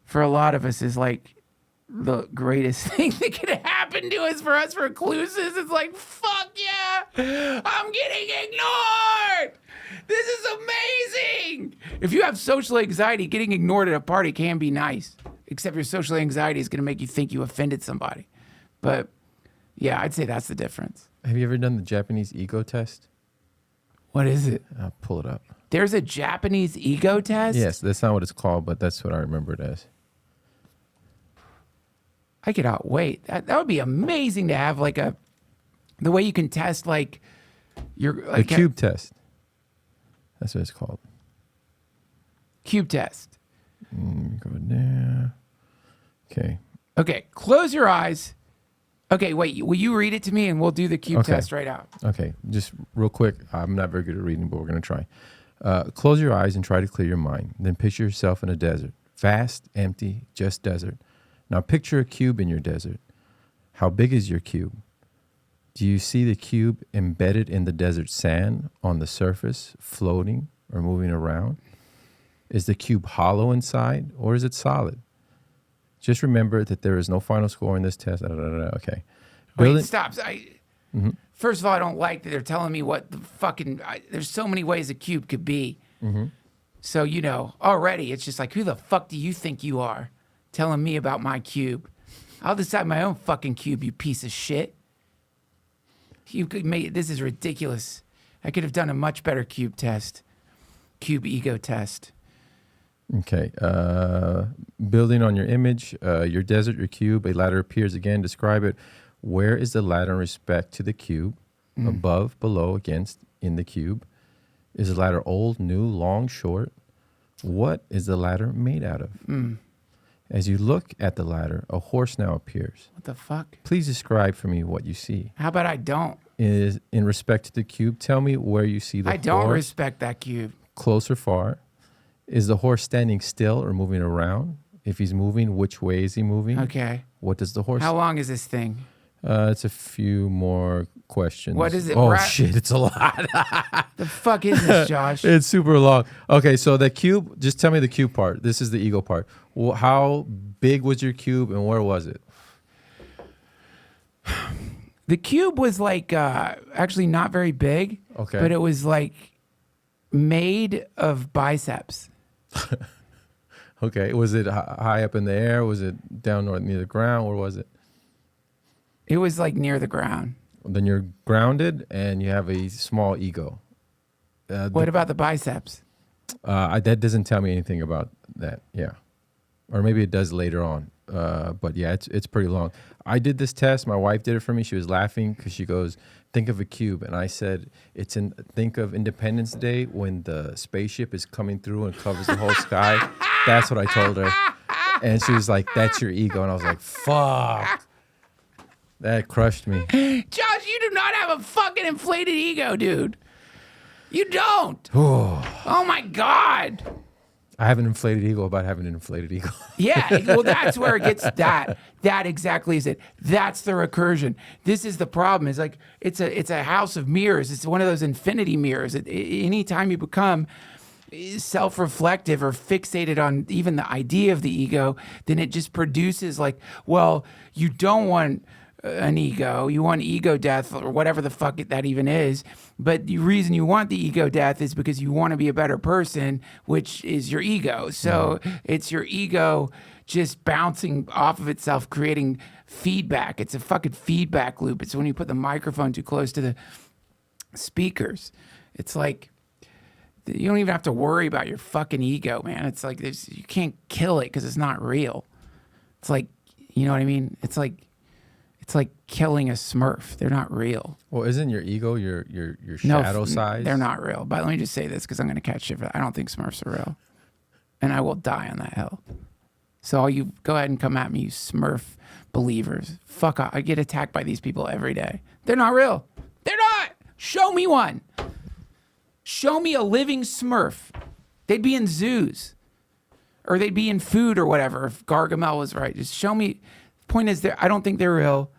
for a lot of us is like the greatest thing that could happen to us. For us recluses, it's like, fuck yeah, I'm getting ignored. This is amazing. If you have social anxiety, getting ignored at a party can be nice, except your social anxiety is going to make you think you offended somebody. But yeah, I'd say that's the difference. Have you ever done the Japanese ego test? What is it? I'll pull it up. There's a Japanese ego test? Yes, that's not what it's called, but that's what I remember it as. I cannot wait. That would be amazing to have like the way you can test like your like the cube test. That's what it's called. Cube test. Go there. Okay. Okay. Close your eyes. Okay, wait. Will you read it to me and we'll do the cube test right out? Okay, just real quick. I'm not very good at reading, but we're going to try. Close your eyes and try to clear your mind. Then picture yourself in a desert. Vast, empty, just desert. Now picture a cube in your desert. How big is your cube? Do you see the cube embedded in the desert sand on the surface, floating or moving around? Is the cube hollow inside or is it solid? Just remember that there is no final score in this test. Okay. Wait, stop. First of all, I don't like that they're telling me what the fucking... there's so many ways a cube could be. So, already it's just like, who the fuck do you think you are telling me about my cube? I'll decide my own fucking cube, you piece of shit. This is ridiculous. I could have done a much better cube test. Cube ego test. Okay. Building on your image, your desert, your cube, a ladder appears again. Describe it. Where is the ladder in respect to the cube? Above, below, against, in the cube. Is the ladder old, new, long, short? What is the ladder made out of? As you look at the ladder, a horse now appears. What the fuck? Please describe for me what you see. How about I don't? Is in respect to the cube, tell me where you see the horse. I don't respect that cube. Close or far? Is the horse standing still or moving around? If he's moving, which way is he moving? Okay. What does the horse... How long is this thing? It's a few more questions. What is it? Oh, shit, it's a lot. The fuck is this, Josh? It's super long. Okay, so the cube, just tell me the cube part. This is the ego part. Well, how big was your cube and where was it? The cube was like, actually not very big. Okay. But it was like made of biceps. Okay, was it high up in the air? Was it down near the ground? Where was it? It was like near the ground. Then you're grounded and you have a small ego. What about the biceps? That doesn't tell me anything about that. Yeah. Or maybe it does later on. But yeah, it's pretty long. I did this test. My wife did it for me. She was laughing because she goes, think of a cube. And I said, think of Independence Day when the spaceship is coming through and covers the whole sky. That's what I told her. And she was like, that's your ego. And I was like, fuck. That crushed me. Josh, you do not have a fucking inflated ego, dude. You don't. Oh my God. I have an inflated ego about having an inflated ego. Yeah, well, that's where it gets that. That exactly is it. That's the recursion. This is the problem. Is like it's a house of mirrors. It's one of those infinity mirrors. Anytime you become self-reflective or fixated on even the idea of the ego, then it just produces like, well, you don't want an ego, you want ego death or whatever the fuck that even is. But the reason you want the ego death is because you want to be a better person, which is your ego. So it's your ego just bouncing off of itself, creating feedback. It's a fucking feedback loop. It's when you put the microphone too close to the speakers. It's like, you don't even have to worry about your fucking ego, man. It's like, you can't kill it because it's not real. It's like, you know what I mean? It's like killing a Smurf. They're not real. Well, isn't your ego your shadow size? They're not real. But let me just say this because I'm going to catch shit for that. I don't think Smurfs are real. And I will die on that hill. So all you go ahead and come at me, you Smurf believers. Fuck off. I get attacked by these people every day. They're not real. They're not. Show me one. Show me a living Smurf. They'd be in zoos. Or they'd be in food or whatever, if Gargamel was right. Just show me. Point is, I don't think they're real.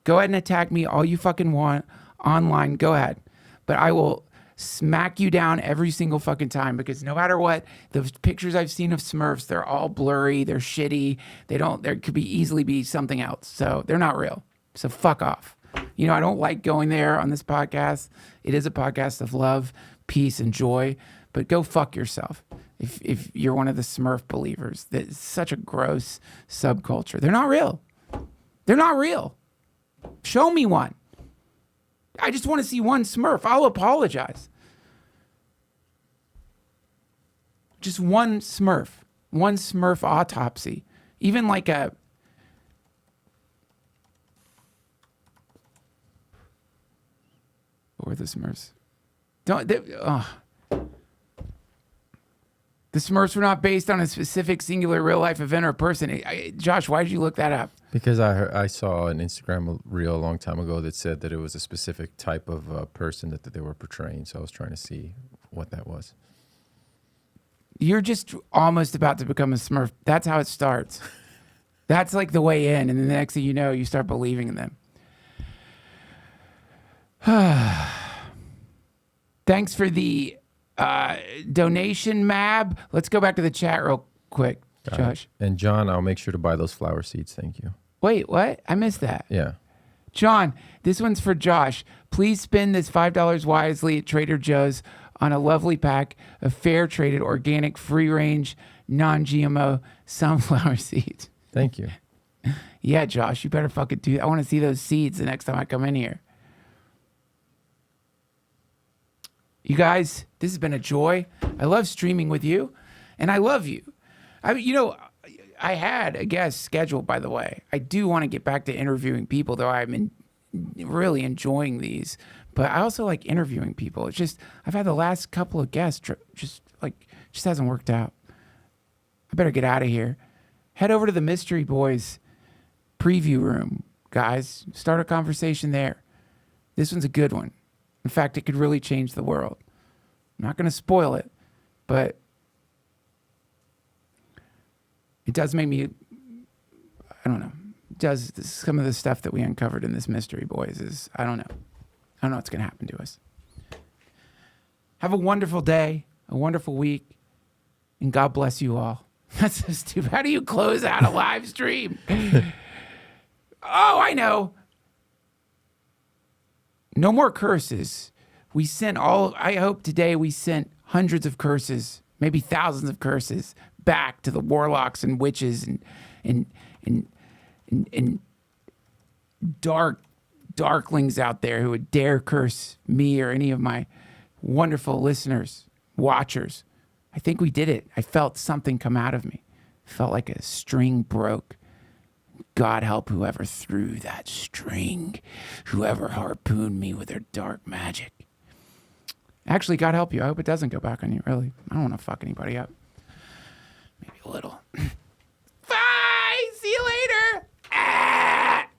Go ahead and attack me all you fucking want online. Go ahead. But I will smack you down every single fucking time because no matter what, the pictures I've seen of Smurfs, they're all blurry. They're shitty. There could easily be something else. So they're not real. So fuck off. You know, I don't like going there on this podcast. It is a podcast of love, peace, and joy. But go fuck yourself if you're one of the Smurf believers. That's such a gross subculture. They're not real. They're not real. Show me one. I just want to see one Smurf. I'll apologize. Just one Smurf. One Smurf autopsy. Even like a... What were the Smurfs? The Smurfs were not based on a specific singular real life event or person. Josh, why did you look that up? Because I saw an Instagram reel a long time ago that said that it was a specific type of person that they were portraying. So I was trying to see what that was. You're just almost about to become a Smurf. That's how it starts. That's like the way in. And then the next thing you know, you start believing in them. Thanks for the donation, Mab. Let's go back to the chat real quick, Josh. And John, I'll make sure to buy those flower seeds. Thank you. Wait, what? I missed that. Yeah. John, this one's for Josh. Please spend this $5 wisely at Trader Joe's on a lovely pack of fair traded, organic, free range, non-GMO sunflower seeds. Thank you. Yeah, Josh, you better fucking do that. I want to see those seeds the next time I come in here. You guys, this has been a joy. I love streaming with you, and I love you. I had a guest scheduled, by the way. I do want to get back to interviewing people, though I'm really enjoying these. But I also like interviewing people. It's just, I've had the last couple of guests just hasn't worked out. I better get out of here. Head over to the Mystery Boys preview room, guys. Start a conversation there. This one's a good one. In fact, it could really change the world. I'm not going to spoil it, but it does make me, I don't know. It does some of the stuff that we uncovered in this Mystery Boys is, I don't know. I don't know what's going to happen to us. Have a wonderful day, a wonderful week, and God bless you all. That's so stupid. How do you close out a live stream? Oh, I know. No more curses. I hope today we sent hundreds of curses, maybe thousands of curses back to the warlocks and witches and darklings out there who would dare curse me or any of my wonderful listeners, watchers. I think we did it. I felt something come out of me. Felt like a string broke. God help whoever threw that string, whoever harpooned me with their dark magic. Actually, God help you. I hope it doesn't go back on you, really. I don't want to fuck anybody up. Maybe a little.